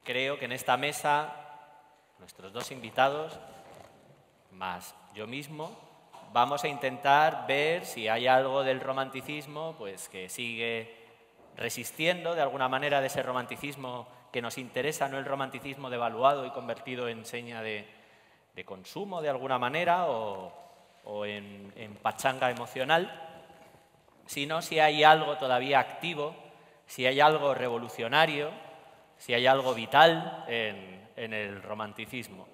creo que en esta mesa, nuestros dos invitados, más yo mismo, vamos a intentar ver si hay algo del romanticismo pues, que sigue resistiendo de alguna manera de ese romanticismo que nos interesa, no el romanticismo devaluado y convertido en seña de consumo de alguna manera o en pachanga emocional, sino si hay algo todavía activo, si hay algo revolucionario, si hay algo vital en el romanticismo.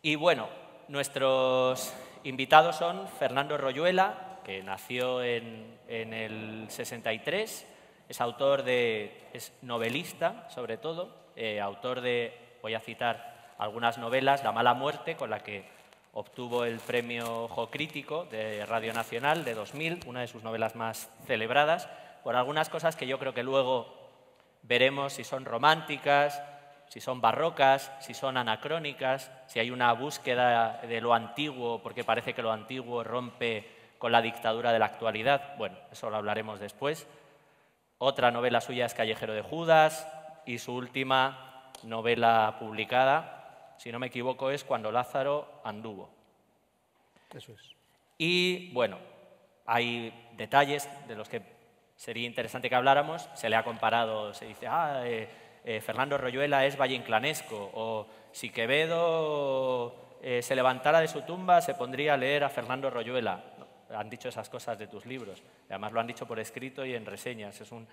Y bueno, nuestros invitados son Fernando Royuela, que nació en el 63, es novelista sobre todo, autor de, voy a citar algunas novelas, La mala muerte, con la que obtuvo el premio Ojo Crítico de Radio Nacional de 2000, una de sus novelas más celebradas, por algunas cosas que yo creo que luego veremos si son románticas, si son barrocas, si son anacrónicas, si hay una búsqueda de lo antiguo, porque parece que lo antiguo rompe con la dictadura de la actualidad. Bueno, eso lo hablaremos después. Otra novela suya es Callejero de Judas y su última novela publicada, si no me equivoco, es Cuando Lázaro anduvo. Eso es. Y bueno, hay detalles de los que sería interesante que habláramos. Se le ha comparado, se dice, Fernando Royuela es valleinclanesco, o si Quevedo se levantara de su tumba se pondría a leer a Fernando Royuela. Han dicho esas cosas de tus libros, además lo han dicho por escrito y en reseñas. Es un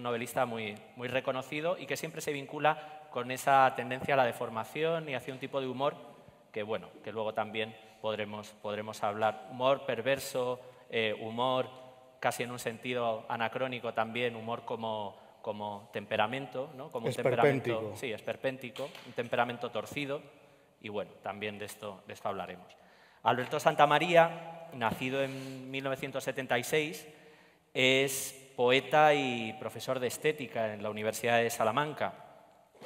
novelista muy reconocido y que siempre se vincula con esa tendencia a la deformación y hacia un tipo de humor que, bueno, que luego también podremos hablar. Humor perverso, humor casi en un sentido anacrónico también, humor como temperamento, ¿no? Como un temperamento, sí, esperpéntico, un temperamento torcido, y bueno, también de esto hablaremos. Alberto Santamaría, nacido en 1976, es poeta y profesor de estética en la Universidad de Salamanca.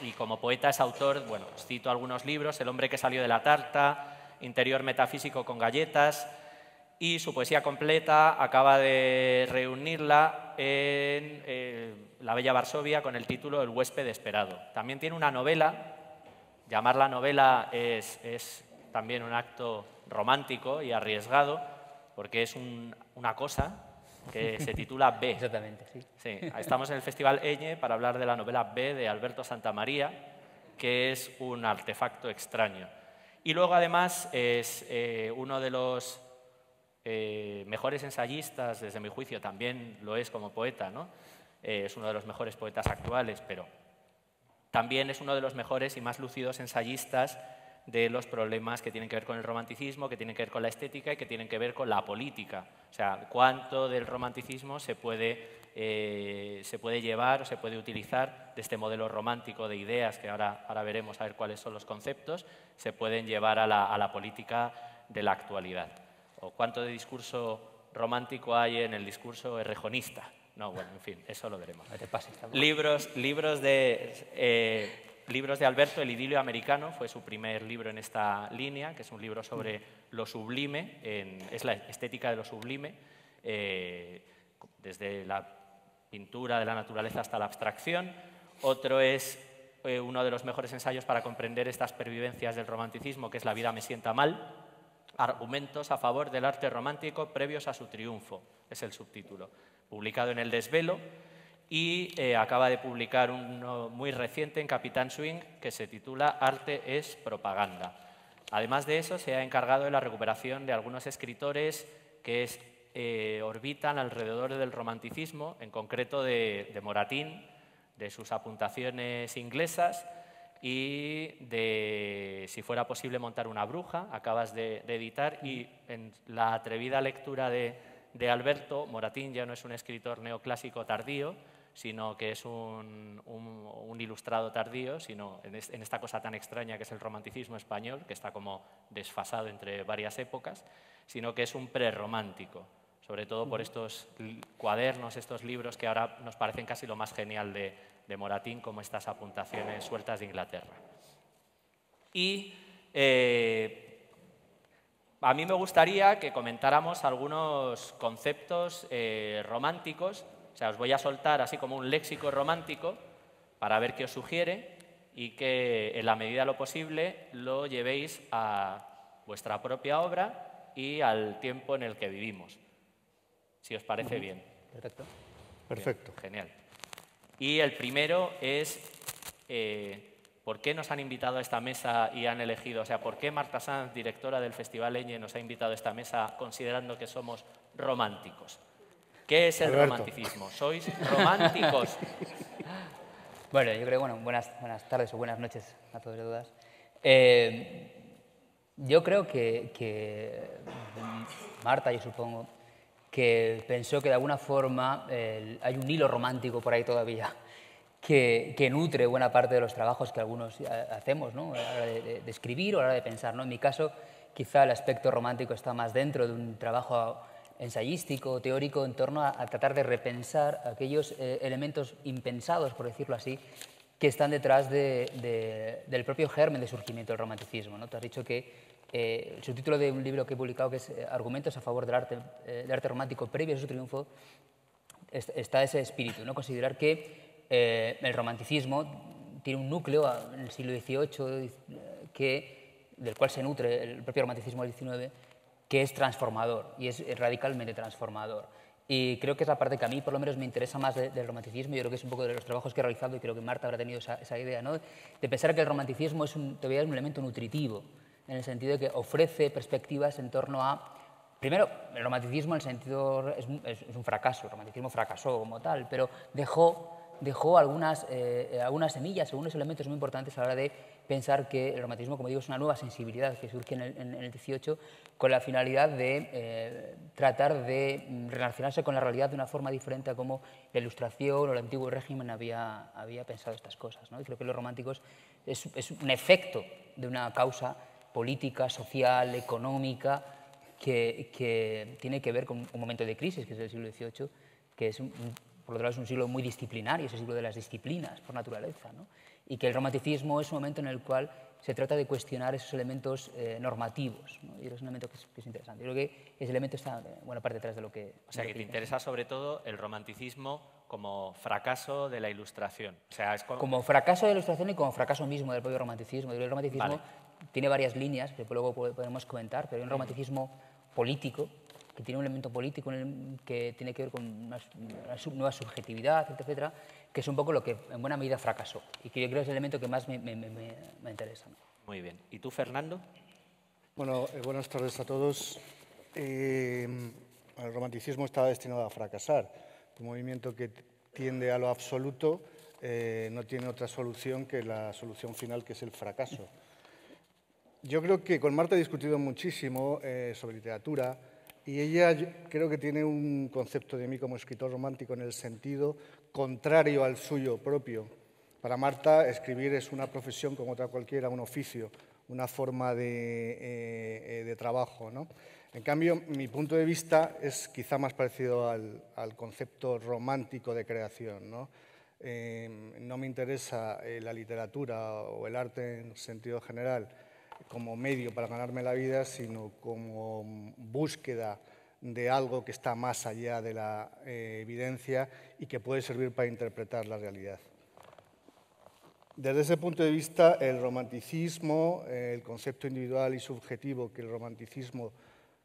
Y como poeta es autor, bueno, os cito algunos libros, El hombre que salió de la tarta, Interior metafísico con galletas, y su poesía completa acaba de reunirla en La bella Varsovia con el título El huésped esperado. También tiene una novela, llamarla novela es también un acto romántico y arriesgado, porque es una cosa que se titula B. Exactamente, sí. Sí, estamos en el Festival Eñe para hablar de la novela B de Alberto Santamaría, que es un artefacto extraño. Y luego, además, es uno de los mejores ensayistas, desde mi juicio, también lo es como poeta, ¿no? Es uno de los mejores poetas actuales, pero también es uno de los mejores y más lúcidos ensayistas de los problemas que tienen que ver con el romanticismo, que tienen que ver con la estética y que tienen que ver con la política. O sea, cuánto del romanticismo se puede llevar o se puede utilizar de este modelo romántico de ideas, que ahora veremos a ver cuáles son los conceptos, se pueden llevar a la política de la actualidad. O cuánto de discurso romántico hay en el discurso errejonista. No, bueno, en fin, eso lo veremos. Libros de Alberto, El idilio americano, fue su primer libro en esta línea, que es un libro sobre lo sublime, es la estética de lo sublime, desde la pintura de la naturaleza hasta la abstracción. Otro es uno de los mejores ensayos para comprender estas pervivencias del romanticismo, que es La vida me sienta mal, argumentos a favor del arte romántico previos a su triunfo, es el subtítulo, publicado en El Desvelo. Y acaba de publicar uno muy reciente en Capitán Swing que se titula Arte es propaganda. Además de eso, se ha encargado de la recuperación de algunos escritores que orbitan alrededor del romanticismo, en concreto de Moratín, de sus apuntaciones inglesas y de Si fuera posible montar una bruja, acabas de editar, y en la atrevida lectura de Alberto, Moratín ya no es un escritor neoclásico tardío, sino que es un ilustrado tardío, sino en esta cosa tan extraña que es el romanticismo español, que está como desfasado entre varias épocas, sino que es un prerromántico, sobre todo por estos cuadernos, estos libros que ahora nos parecen casi lo más genial de Moratín, como estas apuntaciones sueltas de Inglaterra. Y a mí me gustaría que comentáramos algunos conceptos románticos. O sea, os voy a soltar así como un léxico romántico para ver qué os sugiere y que en la medida de lo posible lo llevéis a vuestra propia obra y al tiempo en el que vivimos, si os parece bien. Perfecto. Perfecto. Bien, genial. Y el primero es ¿por qué nos han invitado a esta mesa y han elegido? O sea, ¿por qué Marta Sanz, directora del Festival Eñe, nos ha invitado a esta mesa considerando que somos románticos? ¿Qué es el romanticismo? ¿Sois románticos? Bueno, yo creo, buenas tardes o buenas noches a todos y todas. Yo creo que Marta, yo supongo, que pensó que de alguna forma hay un hilo romántico por ahí todavía que nutre buena parte de los trabajos que algunos hacemos, ¿no? A la hora de escribir o a la hora de pensar, ¿no? En mi caso, quizá el aspecto romántico está más dentro de un trabajo ensayístico o teórico en torno a tratar de repensar aquellos elementos impensados, por decirlo así, que están detrás del propio germen de surgimiento del romanticismo, ¿no? Te has dicho que el subtítulo de un libro que he publicado, que es Argumentos a favor del arte romántico previo a su triunfo, está ese espíritu, ¿no? Considerar que el romanticismo tiene un núcleo en el siglo XVIII del cual se nutre el propio romanticismo del XIX, que es transformador y es radicalmente transformador. Y creo que es la parte que a mí por lo menos me interesa más del romanticismo. Yo creo que es un poco de los trabajos que he realizado y creo que Marta habrá tenido esa idea, ¿no? De pensar que el romanticismo todavía es un elemento nutritivo, en el sentido de que ofrece perspectivas en torno a... Primero, el romanticismo en el sentido es un fracaso, el romanticismo fracasó como tal, pero dejó algunas semillas, algunos elementos muy importantes a la hora de pensar que el romanticismo, como digo, es una nueva sensibilidad que surge en el XVIII con la finalidad de tratar de relacionarse con la realidad de una forma diferente a cómo la Ilustración o el antiguo régimen había pensado estas cosas, ¿no? Y creo que los románticos es un efecto de una causa política, social, económica, que tiene que ver con un momento de crisis, que es el siglo XVIII, que es por lo tanto es un siglo muy disciplinario, es el siglo de las disciplinas por naturaleza, ¿no? Y que el romanticismo es un momento en el cual se trata de cuestionar esos elementos normativos, ¿no? Y es un elemento que es interesante. Yo creo que ese elemento está en buena parte detrás de lo que... O sea, que te interesa sobre todo el romanticismo como fracaso de la Ilustración. O sea, es como fracaso de la Ilustración y como fracaso mismo del propio romanticismo. El romanticismo tiene varias líneas que luego podemos comentar, pero hay un romanticismo político, que tiene un elemento político que tiene que ver con una nueva subjetividad, etcétera, que es un poco lo que en buena medida fracasó y que yo creo que es el elemento que más me interesa, ¿no? Muy bien. ¿Y tú, Fernando? Bueno, buenas tardes a todos. El romanticismo está destinado a fracasar. Un movimiento que tiende a lo absoluto no tiene otra solución que la solución final, que es el fracaso. Yo creo que con Marta he discutido muchísimo sobre literatura y ella creo que tiene un concepto de mí como escritor romántico en el sentido contrario al suyo propio. Para Marta, escribir es una profesión como otra cualquiera, un oficio, una forma de trabajo, ¿no? En cambio, mi punto de vista es quizá más parecido al concepto romántico de creación, ¿no? No me interesa la literatura o el arte en sentido general como medio para ganarme la vida, sino como búsqueda de algo que está más allá de la evidencia y que puede servir para interpretar la realidad. Desde ese punto de vista, el romanticismo, el concepto individual y subjetivo que el romanticismo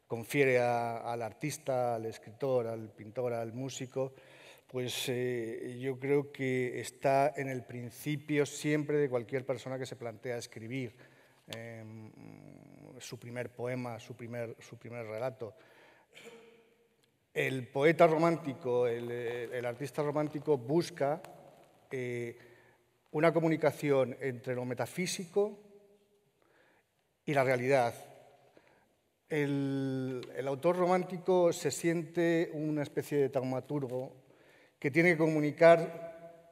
confiere al artista, al escritor, al pintor, al músico, pues yo creo que está en el principio siempre de cualquier persona que se plantea escribir su primer poema, su primer relato. El poeta romántico, el artista romántico busca una comunicación entre lo metafísico y la realidad. El autor romántico se siente una especie de taumaturgo que tiene que comunicar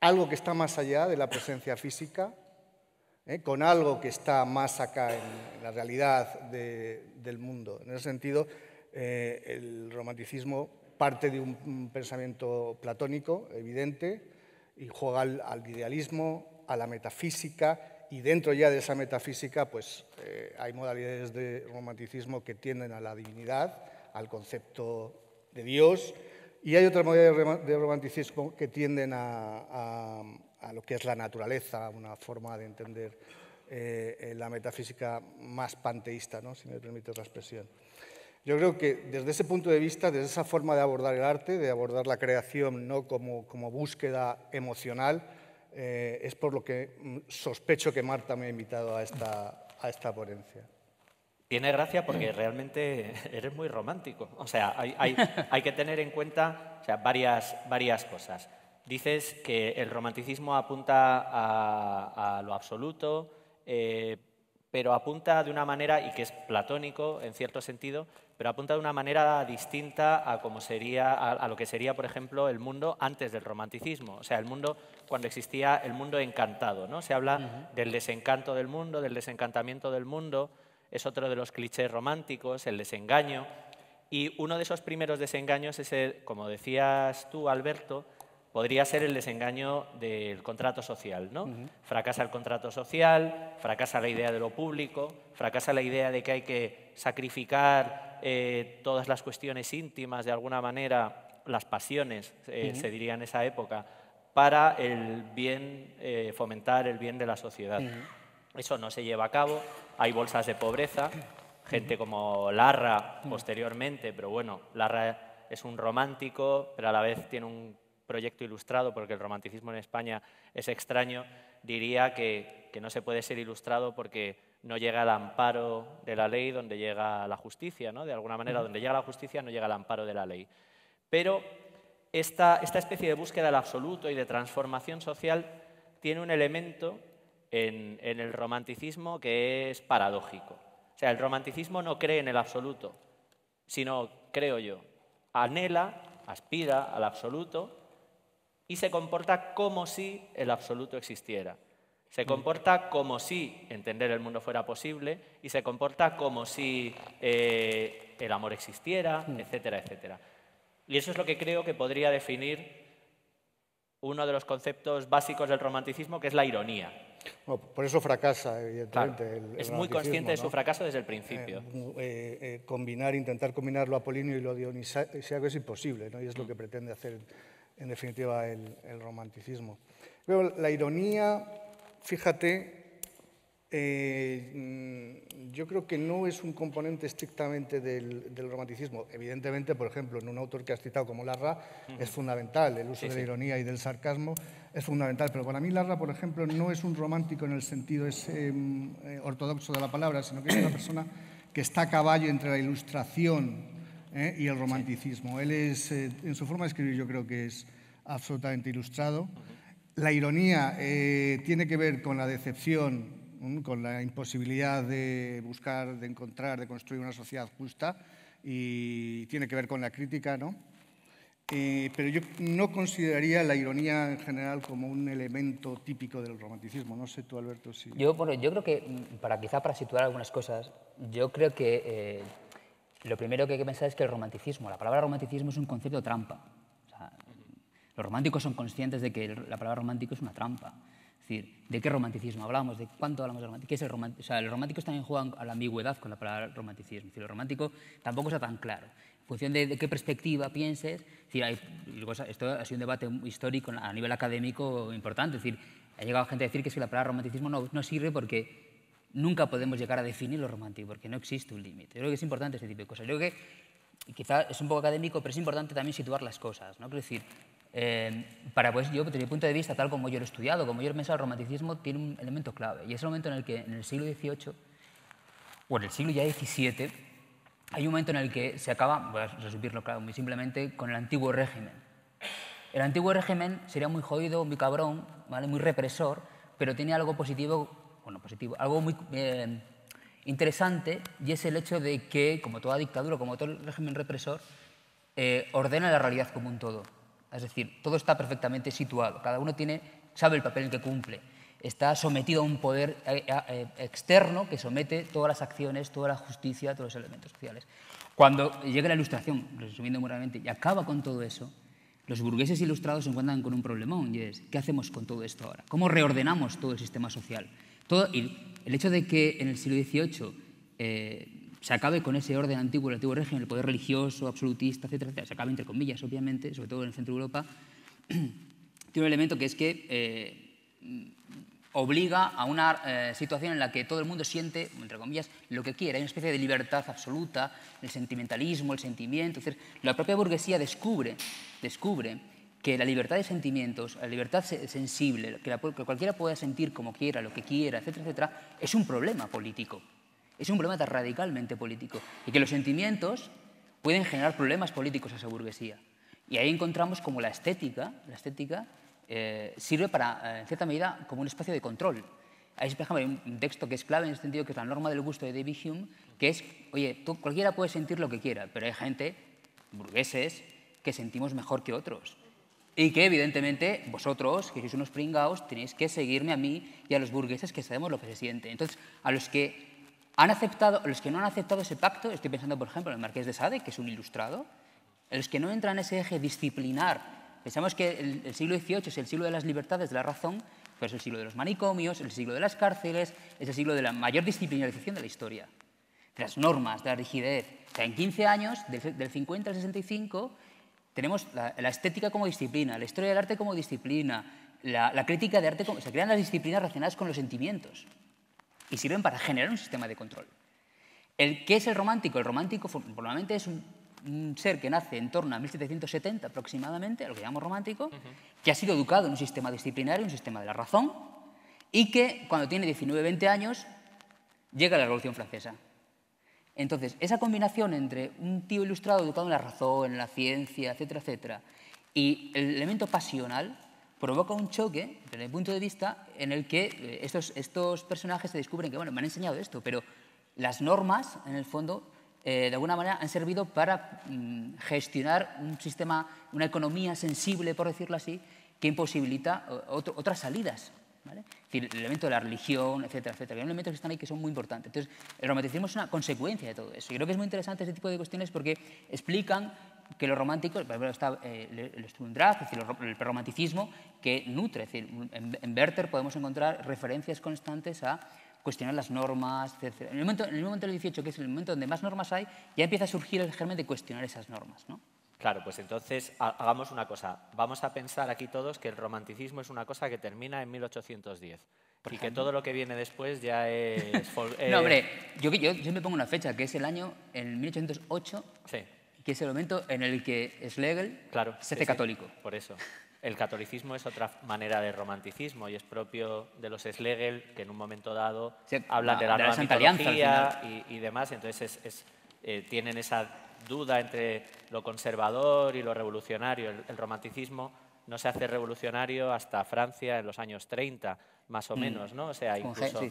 algo que está más allá de la presencia física, con algo que está más acá en la realidad del mundo. En ese sentido, el romanticismo parte de un pensamiento platónico, evidente, y juega al idealismo, a la metafísica, y dentro ya de esa metafísica pues, hay modalidades de romanticismo que tienden a la divinidad, al concepto de Dios, Y hay otras modalidades de romanticismo que tienden a lo que es la naturaleza, una forma de entender la metafísica más panteísta, ¿no? Si me permite la expresión. Yo creo que desde ese punto de vista, desde esa forma de abordar el arte, de abordar la creación no como búsqueda emocional, es por lo que sospecho que Marta me ha invitado a esta ponencia. Tiene gracia porque realmente eres muy romántico. O sea, hay que tener en cuenta, o sea, varias cosas. Dices que el romanticismo apunta a lo absoluto, pero apunta de una manera, y que es platónico en cierto sentido, pero apunta de una manera distinta a cómo sería, a lo que sería, por ejemplo, el mundo antes del romanticismo. O sea, el mundo cuando existía el mundo encantado, ¿no? Se habla del desencanto del mundo, del desencantamiento del mundo. Es otro de los clichés románticos, el desengaño. Y uno de esos primeros desengaños es, como decías tú, Alberto, podría ser el desengaño del contrato social, ¿no? Fracasa el contrato social, fracasa la idea de lo público, fracasa la idea de que hay que sacrificar todas las cuestiones íntimas, de alguna manera, las pasiones, se diría en esa época, para el bien, fomentar el bien de la sociedad. Eso no se lleva a cabo, hay bolsas de pobreza, gente como Larra posteriormente, pero bueno, Larra es un romántico, pero a la vez tiene un proyecto ilustrado, porque el romanticismo en España es extraño, diría que no se puede ser ilustrado porque no llega al amparo de la ley donde llega la justicia, ¿no? De alguna manera, donde llega la justicia no llega al amparo de la ley. Pero esta especie de búsqueda del absoluto y de transformación social tiene un elemento en el romanticismo que es paradójico. O sea, el romanticismo no cree en el absoluto, sino, creo yo, anhela, aspira al absoluto y se comporta como si el absoluto existiera. Se comporta como si entender el mundo fuera posible y se comporta como si el amor existiera, etcétera, etcétera. Y eso es lo que creo que podría definir uno de los conceptos básicos del romanticismo, que es la ironía. Bueno, por eso fracasa, evidentemente. Claro, es muy consciente de su fracaso desde el principio. Intentar combinar lo apolíneo y lo dionisíaco es imposible, ¿no? Y es lo que pretende hacer, en definitiva, el romanticismo. Pero la ironía, fíjate, yo creo que no es un componente estrictamente del romanticismo. Evidentemente, por ejemplo, en un autor que has citado como Larra, es fundamental. El uso de la ironía y del sarcasmo es fundamental. Pero para mí Larra, por ejemplo, no es un romántico en el sentido ortodoxo de la palabra, sino que es una persona que está a caballo entre la ilustración y el romanticismo. Él es, en su forma de escribir, yo creo que es absolutamente ilustrado. La ironía tiene que ver con la decepción, con la imposibilidad de buscar, de encontrar, de construir una sociedad justa, y tiene que ver con la crítica, ¿no? Pero yo no consideraría la ironía en general como un elemento típico del romanticismo. No sé tú, Alberto, si... Yo creo que, quizá para situar algunas cosas, yo creo que lo primero que hay que pensar es que el romanticismo, la palabra romanticismo es un concepto trampa. O sea, los románticos son conscientes de que la palabra romántico es una trampa. Es decir, ¿de qué romanticismo hablamos? ¿De cuánto hablamos de romanticismo? ¿Qué es el romántico? O sea, los románticos también juegan a la ambigüedad con la palabra romanticismo. Es decir, lo romántico tampoco está tan claro. En función de qué perspectiva pienses, es decir, esto ha sido un debate histórico a nivel académico importante. Es decir, ha llegado gente a decir que la palabra romanticismo no sirve porque nunca podemos llegar a definir lo romántico, porque no existe un límite. Yo creo que es importante este tipo de cosas. Yo creo que quizá es un poco académico, pero es importante también situar las cosas, ¿no? Quiero decir, yo, desde mi punto de vista, tal como yo lo he estudiado, como yo he pensado, el romanticismo tiene un elemento clave, y es el momento en el que en el siglo XVIII, o en el siglo ya XVII, hay un momento en el que se acaba, voy a resumirlo claro, muy simplemente, con el antiguo régimen. El antiguo régimen sería muy jodido, muy cabrón, ¿vale? Muy represor, pero tiene algo positivo, algo muy interesante, y es el hecho de que, como toda dictadura, como todo el régimen represor, ordena la realidad como un todo. Es decir, todo está perfectamente situado, cada uno sabe el papel que cumple, está sometido a un poder externo que somete todas las acciones, toda la justicia, todos los elementos sociales. Cuando llega la Ilustración, resumiendo muy brevemente, y acaba con todo eso, los burgueses ilustrados se encuentran con un problemón, y es, ¿qué hacemos con todo esto ahora? ¿Cómo reordenamos todo el sistema social? Y el hecho de que en el siglo XVIII se acabe con ese orden antiguo, el antiguo régimen, el poder religioso, absolutista, etcétera, etcétera, se acabe entre comillas, obviamente, sobre todo en el centro de Europa, tiene un elemento que es que obliga a una situación en la que todo el mundo siente, entre comillas, lo que quiere. Hay una especie de libertad absoluta, el sentimentalismo, el sentimiento. Es decir, la propia burguesía descubre que la libertad de sentimientos, la libertad sensible, que cualquiera pueda sentir como quiera, lo que quiera, etcétera, etcétera, es un problema político. Es un problema radicalmente político. Y que los sentimientos pueden generar problemas políticos a esa burguesía. Y ahí encontramos como la estética sirve para, en cierta medida, como un espacio de control. Hay, por ejemplo, hay un texto que es clave en este sentido, que es La norma del gusto de David Hume, que es, oye, cualquiera puede sentir lo que quiera, pero hay gente, burgueses, que sentimos mejor que otros. Y que, evidentemente, vosotros, que sois unos pringaos, tenéis que seguirme a mí y a los burgueses que sabemos lo que se siente. Entonces, a los que no han aceptado ese pacto, estoy pensando, por ejemplo, en el Marqués de Sade, que es un ilustrado, a los que no entran en ese eje disciplinar. Pensamos que el siglo XVIII es el siglo de las libertades de la razón, pero es el siglo de los manicomios, es el siglo de las cárceles, es el siglo de la mayor disciplinarización de la historia, de las normas, de la rigidez. O sea, en 15 años, del 50 al 65, tenemos la estética como disciplina, la historia del arte como disciplina, la crítica de arte, se crean las disciplinas relacionadas con los sentimientos y sirven para generar un sistema de control. ¿Qué es el romántico? El romántico probablemente es un ser que nace en torno a 1770 aproximadamente, a lo que llamamos romántico, que ha sido educado en un sistema disciplinario, un sistema de la razón, y que cuando tiene 19 20 años llega a la Revolución Francesa. Entonces, esa combinación entre un tío ilustrado educado en la razón, en la ciencia, etcétera, etcétera, y el elemento pasional provoca un choque, desde mi punto de vista, en el que estos personajes se descubren que, bueno, me han enseñado esto, pero las normas, en el fondo, de alguna manera han servido para gestionar un sistema, una economía sensible, por decirlo así, que imposibilita otras salidas. ¿Vale? Es decir, el elemento de la religión, etcétera, etcétera. Hay elementos que están ahí que son muy importantes. Entonces, el romanticismo es una consecuencia de todo eso. Yo creo que es muy interesante este tipo de cuestiones porque explican que los románticos, por ejemplo, está el Sturmdrang, es decir, el prerromanticismo, que nutre. Es decir, en Werther podemos encontrar referencias constantes a cuestionar las normas, etc. En el momento del 18, que es el momento donde más normas hay, ya empieza a surgir el germen de cuestionar esas normas, ¿no? Claro, pues entonces hagamos una cosa. Vamos a pensar aquí todos que el romanticismo es una cosa que termina en 1810 y que todo lo que viene después ya es... No, hombre, yo me pongo una fecha, que es el año, en 1808, sí. Que es el momento en el que Schlegel se hace católico. Por eso. El catolicismo es otra manera de romanticismo y es propio de los Schlegel, que en un momento dado hablan de la nueva mitología y demás. Entonces tienen esa duda entre lo conservador y lo revolucionario. El romanticismo no se hace revolucionario hasta Francia en los años 30, más o menos, ¿no? O sea, incluso...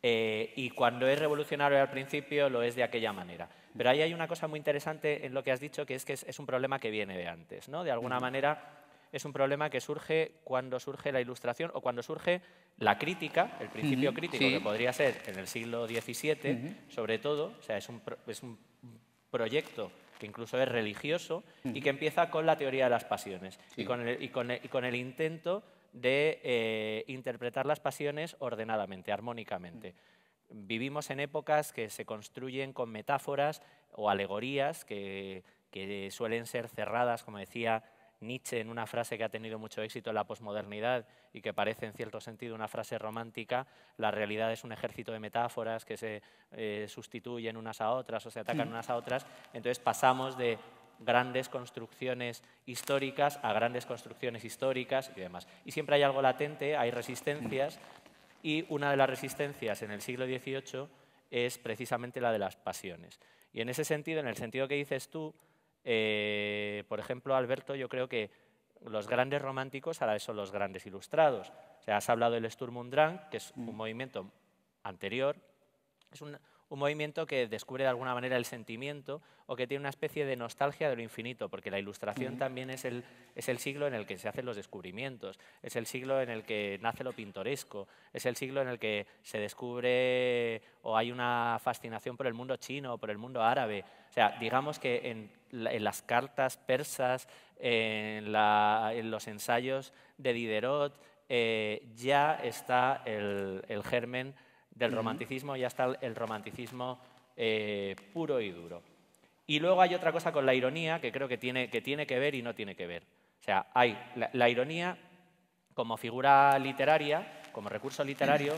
y cuando es revolucionario al principio lo es de aquella manera. Pero ahí hay una cosa muy interesante en lo que has dicho, que es un problema que viene de antes, ¿no? De alguna manera es un problema que surge cuando surge la Ilustración o cuando surge la crítica, el principio crítico, que podría ser en el siglo XVII, sobre todo. O sea, es un proyecto que incluso es religioso y que empieza con la teoría de las pasiones y con el intento de interpretar las pasiones ordenadamente, armónicamente. Vivimos en épocas que se construyen con metáforas o alegorías que suelen ser cerradas, como decía Nietzsche en una frase que ha tenido mucho éxito en la posmodernidad y que parece en cierto sentido una frase romántica: la realidad es un ejército de metáforas que se sustituyen unas a otras o se atacan unas a otras. Entonces pasamos de grandes construcciones históricas a grandes construcciones históricas y demás. Y siempre hay algo latente, hay resistencias, y una de las resistencias en el siglo XVIII es precisamente la de las pasiones. Y en ese sentido, en el sentido que dices tú, por ejemplo, Alberto, yo creo que los grandes románticos a la vez son los grandes ilustrados. O sea, has hablado del Sturm und Drang, que es un movimiento anterior, es un movimiento que descubre de alguna manera el sentimiento o que tiene una especie de nostalgia de lo infinito, porque la Ilustración también es el siglo en el que se hacen los descubrimientos, es el siglo en el que nace lo pintoresco, es el siglo en el que se descubre o hay una fascinación por el mundo chino o por el mundo árabe. O sea, digamos que en las cartas persas, en los ensayos de Diderot, ya está el germen del romanticismo, ya está el romanticismo puro y duro. Y luego hay otra cosa con la ironía que creo que tiene que ver y no tiene que ver. O sea, hay la ironía como figura literaria, como recurso literario,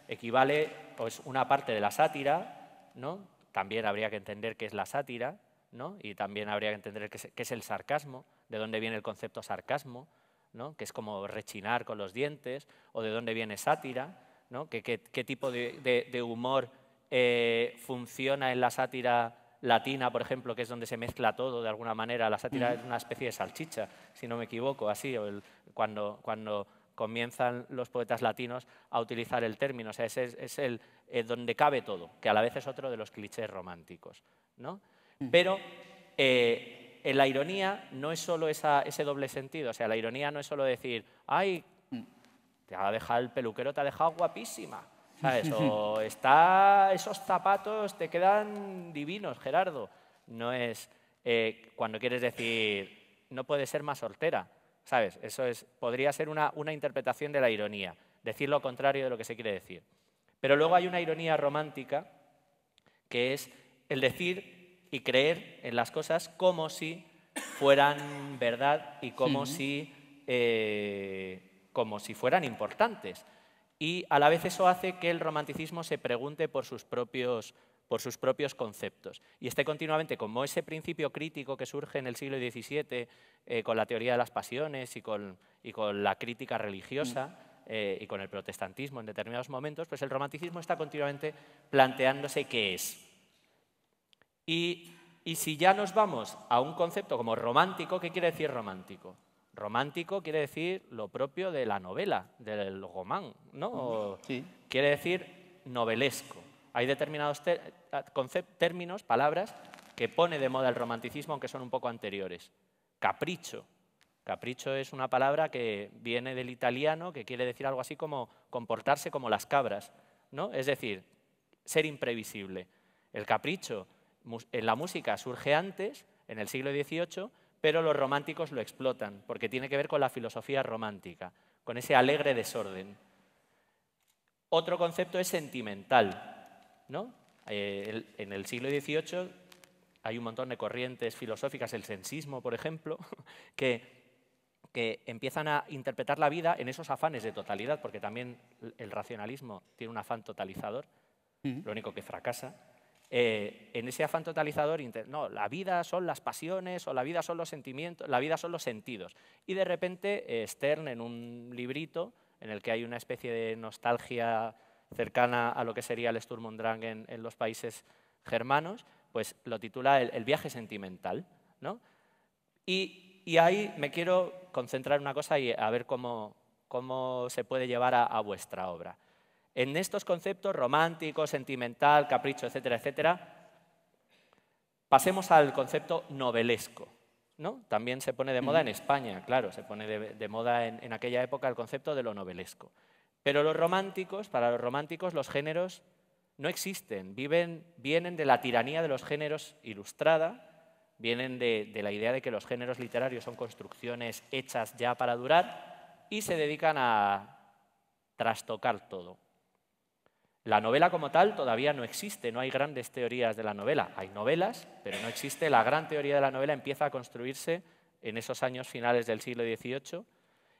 equivale o es una parte de la sátira, ¿no? También habría que entender qué es la sátira, ¿no? Y también habría que entender qué es el sarcasmo, de dónde viene el concepto sarcasmo, ¿no? Que es como rechinar con los dientes, o de dónde viene sátira, ¿no? ¿Qué tipo de humor funciona en la sátira latina, por ejemplo, que es donde se mezcla todo de alguna manera? La sátira es una especie de salchicha, si no me equivoco, así, cuando comienzan los poetas latinos a utilizar el término, o sea, es donde cabe todo, que a la vez es otro de los clichés románticos, ¿no? Pero en la ironía no es solo ese doble sentido, o sea, la ironía no es solo decir, ay, el peluquero te ha dejado guapísima, ¿sabes? O esos zapatos te quedan divinos, Gerardo. No es cuando quieres decir, no puedes ser más soltera, ¿sabes? Eso podría ser una interpretación de la ironía, decir lo contrario de lo que se quiere decir. Pero luego hay una ironía romántica que es el decir y creer en las cosas como si fueran verdad y como si fueran importantes. Y a la vez eso hace que el romanticismo se pregunte por sus propios conceptos. Y esté continuamente como ese principio crítico que surge en el siglo XVII con la teoría de las pasiones y con la crítica religiosa y con el protestantismo en determinados momentos, pues el romanticismo está continuamente planteándose qué es. Y si ya nos vamos a un concepto como romántico, ¿qué quiere decir romántico? Romántico quiere decir lo propio de la novela, del román, ¿no? Sí. Quiere decir novelesco. Hay determinados términos, palabras, que pone de moda el romanticismo, aunque son un poco anteriores. Capricho. Capricho es una palabra que viene del italiano, que quiere decir algo así como comportarse como las cabras, ¿no? Es decir, ser imprevisible. El capricho en la música surge antes, en el siglo XVIII, pero los románticos lo explotan, porque tiene que ver con la filosofía romántica, con ese alegre desorden. Otro concepto es sentimental, ¿no? En el siglo XVIII hay un montón de corrientes filosóficas, el sensismo, por ejemplo, que empiezan a interpretar la vida en esos afanes de totalidad, porque también el racionalismo tiene un afán totalizador, lo único que fracasa. En ese afán totalizador, no, la vida son las pasiones o la vida son los sentimientos, la vida son los sentidos. Y de repente Stern, en un librito en el que hay una especie de nostalgia cercana a lo que sería el Sturm und Drang en los países germanos, pues lo titula El viaje sentimental, ¿no? Y ahí me quiero concentrar en una cosa y a ver cómo se puede llevar a vuestra obra. En estos conceptos, romántico, sentimental, capricho, etcétera, etcétera, pasemos al concepto novelesco, ¿no? También se pone de moda en España, claro, se pone de moda en aquella época el concepto de lo novelesco. Pero los románticos, para los románticos, los géneros no existen, vienen de la tiranía de los géneros ilustrada, vienen de la idea de que los géneros literarios son construcciones hechas ya para durar y se dedican a trastocar todo. La novela como tal todavía no existe, no hay grandes teorías de la novela. Hay novelas, pero no existe. La gran teoría de la novela empieza a construirse en esos años finales del siglo XVIII.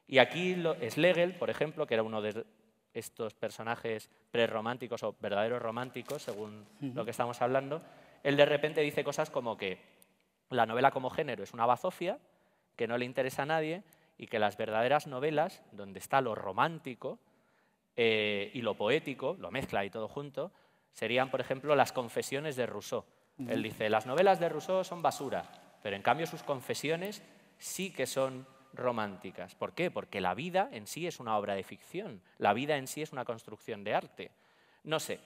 Y aquí Schlegel, por ejemplo, que era uno de estos personajes prerrománticos o verdaderos románticos, según lo que estamos hablando, él de repente dice cosas como que la novela como género es una bazofia, que no le interesa a nadie y que las verdaderas novelas, donde está lo romántico, y lo poético, lo mezcla y todo junto, serían, por ejemplo, las confesiones de Rousseau. Él dice, las novelas de Rousseau son basura, pero en cambio sus confesiones sí que son románticas. ¿Por qué? Porque la vida en sí es una obra de ficción, la vida en sí es una construcción de arte. No sé.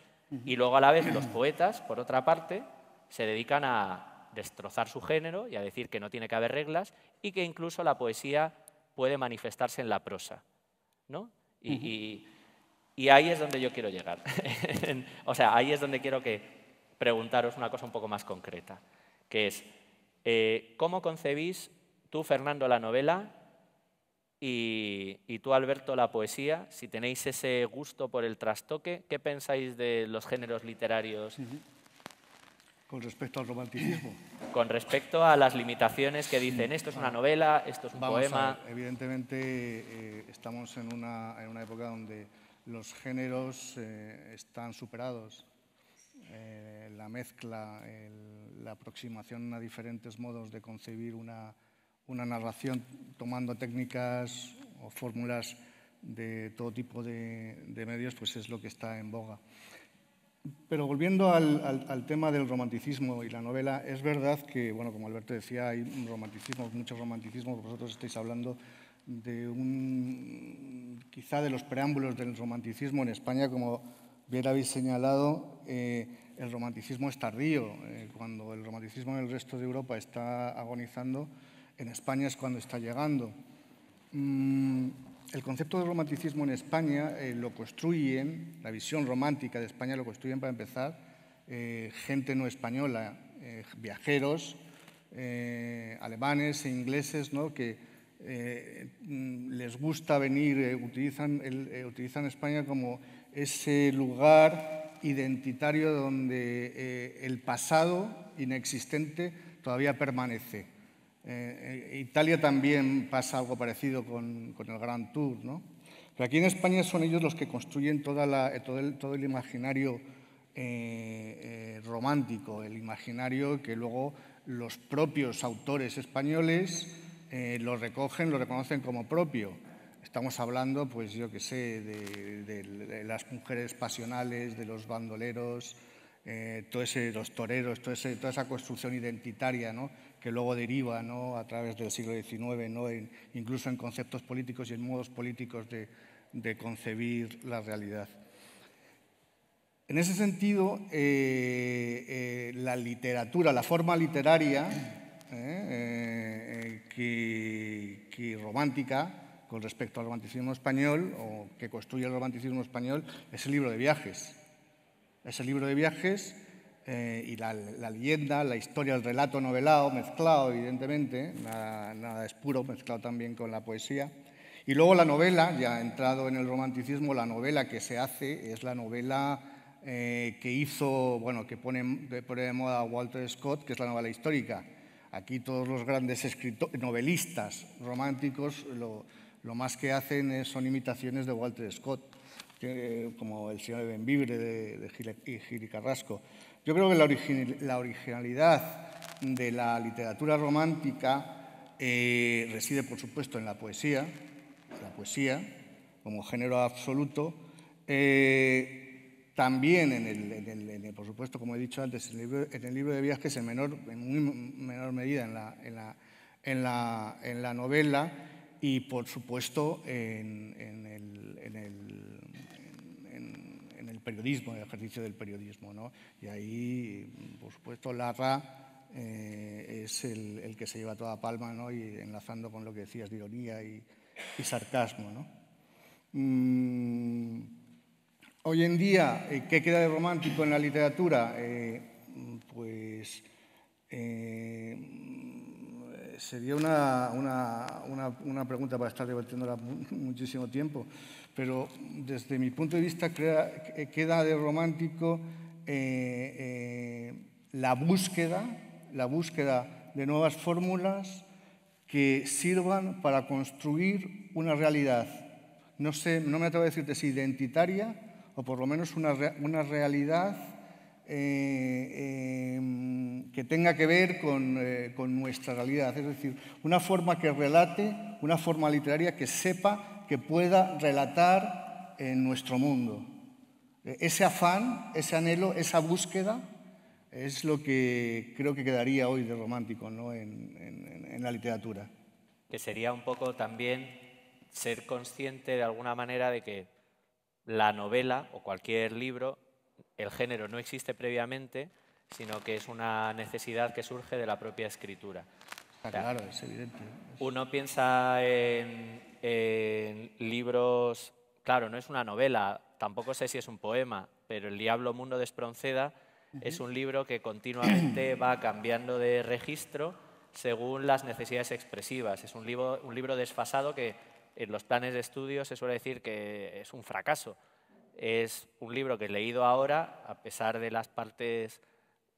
Y luego a la vez los poetas, por otra parte, se dedican a destrozar su género y a decir que no tiene que haber reglas y que incluso la poesía puede manifestarse en la prosa, ¿no? Y ahí es donde yo quiero llegar. O sea, ahí es donde quiero preguntaros una cosa un poco más concreta, que es, ¿cómo concebís tú, Fernando, la novela y tú, Alberto, la poesía? Si tenéis ese gusto por el trastoque, ¿qué pensáis de los géneros literarios Con respecto al romanticismo. Con respecto a las limitaciones que dicen, esto es una novela, esto es un poema. Evidentemente estamos en una época donde los géneros están superados. La mezcla, la aproximación a diferentes modos de concebir una narración tomando técnicas o fórmulas de todo tipo de medios, pues es lo que está en boga. Pero volviendo al tema del romanticismo y la novela, es verdad que, bueno, como Alberto decía, hay romanticismo, muchos romanticismos. Vosotros estáis hablando de quizá de los preámbulos del romanticismo en España, como bien habéis señalado. El romanticismo es tardío. Cuando el romanticismo en el resto de Europa está agonizando, en España es cuando está llegando. El concepto de romanticismo en España lo construyen, la visión romántica de España lo construyen, para empezar, gente no española, viajeros, alemanes e ingleses, ¿no?, que les gusta venir, utilizan España como ese lugar identitario donde el pasado inexistente todavía permanece. Italia también pasa algo parecido con el Grand Tour, ¿no? Pero aquí en España son ellos los que construyen todo el imaginario romántico, el imaginario que luego los propios autores españoles lo recogen, lo reconocen como propio. Estamos hablando, pues yo qué sé, de las mujeres pasionales, de los bandoleros, los toreros, toda esa construcción identitaria, ¿no?, que luego deriva, ¿no?, a través del siglo XIX, ¿no?, incluso en conceptos políticos y en modos políticos de concebir la realidad. En ese sentido, la literatura, la forma literaria que romántica, con respecto al romanticismo español, o que construye el romanticismo español, es el libro de viajes. Es el libro de viajes y la leyenda, la historia, el relato novelado, mezclado, evidentemente, nada es puro, mezclado también con la poesía. Y luego la novela, ya entrado en el romanticismo, la novela que se hace es la novela que hizo, bueno, que pone de moda Walter Scott, que es la novela histórica. Aquí todos los grandes novelistas románticos lo más que hacen son imitaciones de Walter Scott, como El señor de Bembibre de Gil y Carrasco. Yo creo que la originalidad de la literatura romántica reside, por supuesto, en la poesía como género absoluto, también por supuesto, como he dicho antes, en el libro de viajes, en muy menor medida en la novela, y por supuesto en el periodismo, en el ejercicio del periodismo, ¿no? Y ahí, por supuesto, Larra es el que se lleva toda palma, ¿no?, y enlazando con lo que decías de ironía y sarcasmo, ¿no? Hoy en día, ¿qué queda de romántico en la literatura? Pues sería una pregunta para estar debatiéndola muchísimo tiempo, pero desde mi punto de vista queda de romántico la búsqueda de nuevas fórmulas que sirvan para construir una realidad. No me atrevo a decirte si identitaria o por lo menos una realidad que tenga que ver con nuestra realidad. Es decir, una forma que relate, una forma literaria que sepa, que pueda relatar en nuestro mundo. Ese afán, ese anhelo, esa búsqueda es lo que creo que quedaría hoy de romántico, ¿no?, en la literatura. Que sería un poco también ser consciente de alguna manera de que la novela o cualquier libro, el género no existe previamente, sino que es una necesidad que surge de la propia escritura. Claro, es evidente. Uno piensa en libros, claro, no es una novela, tampoco sé si es un poema, pero El diablo mundo de Espronceda es un libro que continuamente va cambiando de registro según las necesidades expresivas. Es un libro desfasado que en los planes de estudio se suele decir que es un fracaso. Es un libro que he leído ahora, a pesar de las partes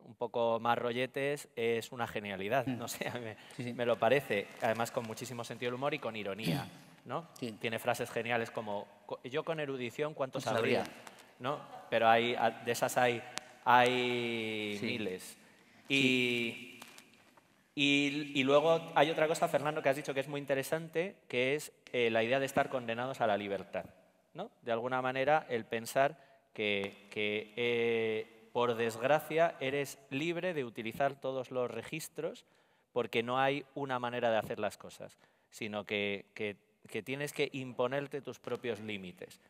un poco más rolletes, es una genialidad. No sé, Sí. me lo parece. Además, con muchísimo sentido del humor y con ironía, ¿no? Sí. Tiene frases geniales como, yo con erudición, ¿cuánto ¿Cuánto sabría? sabría? ¿No? Pero de esas hay Sí. miles. Y luego hay otra cosa, Fernando, que has dicho que es muy interesante, que es la idea de estar condenados a la libertad, ¿no? De alguna manera, el pensar que por desgracia, eres libre de utilizar todos los registros porque no hay una manera de hacer las cosas, sino que tienes que imponerte tus propios límites,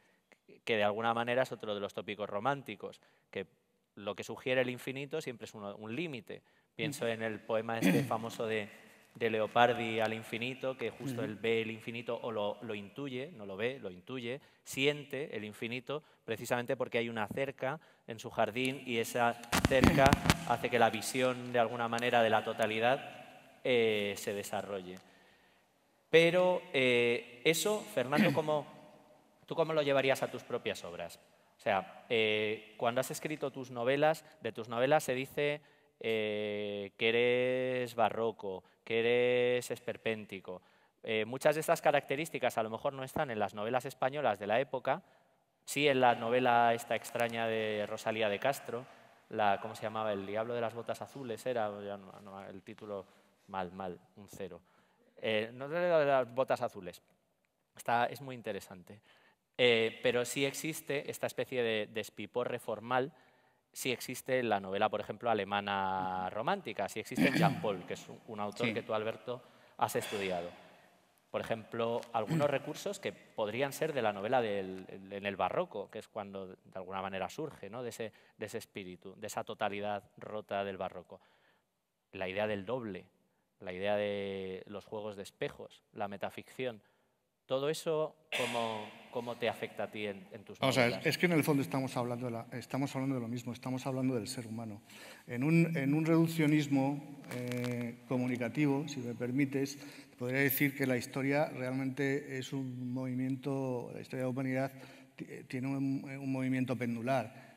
que de alguna manera es otro de los tópicos románticos, que lo que sugiere el infinito siempre es un límite. Pienso en el poema este famoso de Leopardi al infinito, que justo él ve el infinito o lo intuye, no lo ve, lo intuye, siente el infinito precisamente porque hay una cerca en su jardín y esa cerca hace que la visión de alguna manera de la totalidad se desarrolle. Pero eso, Fernando, ¿tú cómo lo llevarías a tus propias obras? O sea, cuando has escrito tus novelas, de tus novelas se dice que eres barroco, que eres esperpéntico. Muchas de estas características a lo mejor no están en las novelas españolas de la época, sí en la novela esta extraña de Rosalía de Castro, ¿cómo se llamaba? El diablo de las botas azules era, el título mal, un cero. No de las botas azules, es muy interesante. Pero sí existe esta especie de despiporre formal, sí existe en la novela, por ejemplo, alemana romántica, sí existe en Jean Paul, que es un autor que tú, Alberto, has estudiado. Por ejemplo, algunos recursos que podrían ser de la novela en el barroco, que es cuando de alguna manera surge, ¿no? de ese espíritu, de esa totalidad rota del barroco. La idea del doble, la idea de los juegos de espejos, la metaficción. ¿Todo eso cómo te afecta a ti en tus Vamos novelas? a ver, es que en el fondo estamos hablando de lo mismo, estamos hablando del ser humano. En un reduccionismo comunicativo, si me permites, podría decir que la historia realmente es un movimiento, la historia de la humanidad tiene un movimiento pendular.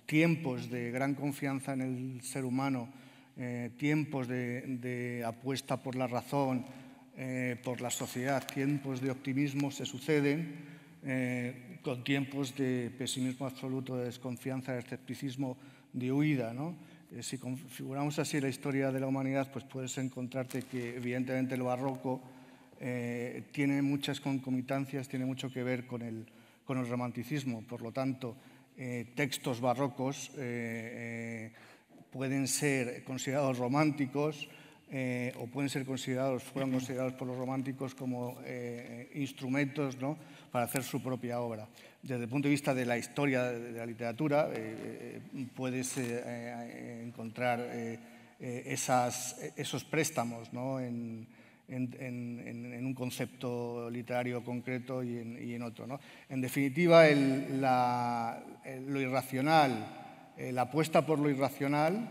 Tiempos de gran confianza en el ser humano, tiempos de apuesta por la razón, por la sociedad, tiempos de optimismo se suceden con tiempos de pesimismo absoluto, de desconfianza, de escepticismo, de huida, ¿no? Si configuramos así la historia de la humanidad, pues puedes encontrarte que evidentemente el barroco tiene muchas concomitancias, tiene mucho que ver con el romanticismo. Por lo tanto, textos barrocos pueden ser considerados románticos o fueron considerados por los románticos como instrumentos, ¿no?, para hacer su propia obra. Desde el punto de vista de la historia de la literatura, puedes encontrar esos préstamos, ¿no?, en un concepto literario concreto y en otro, ¿no? En definitiva, lo irracional, la apuesta por lo irracional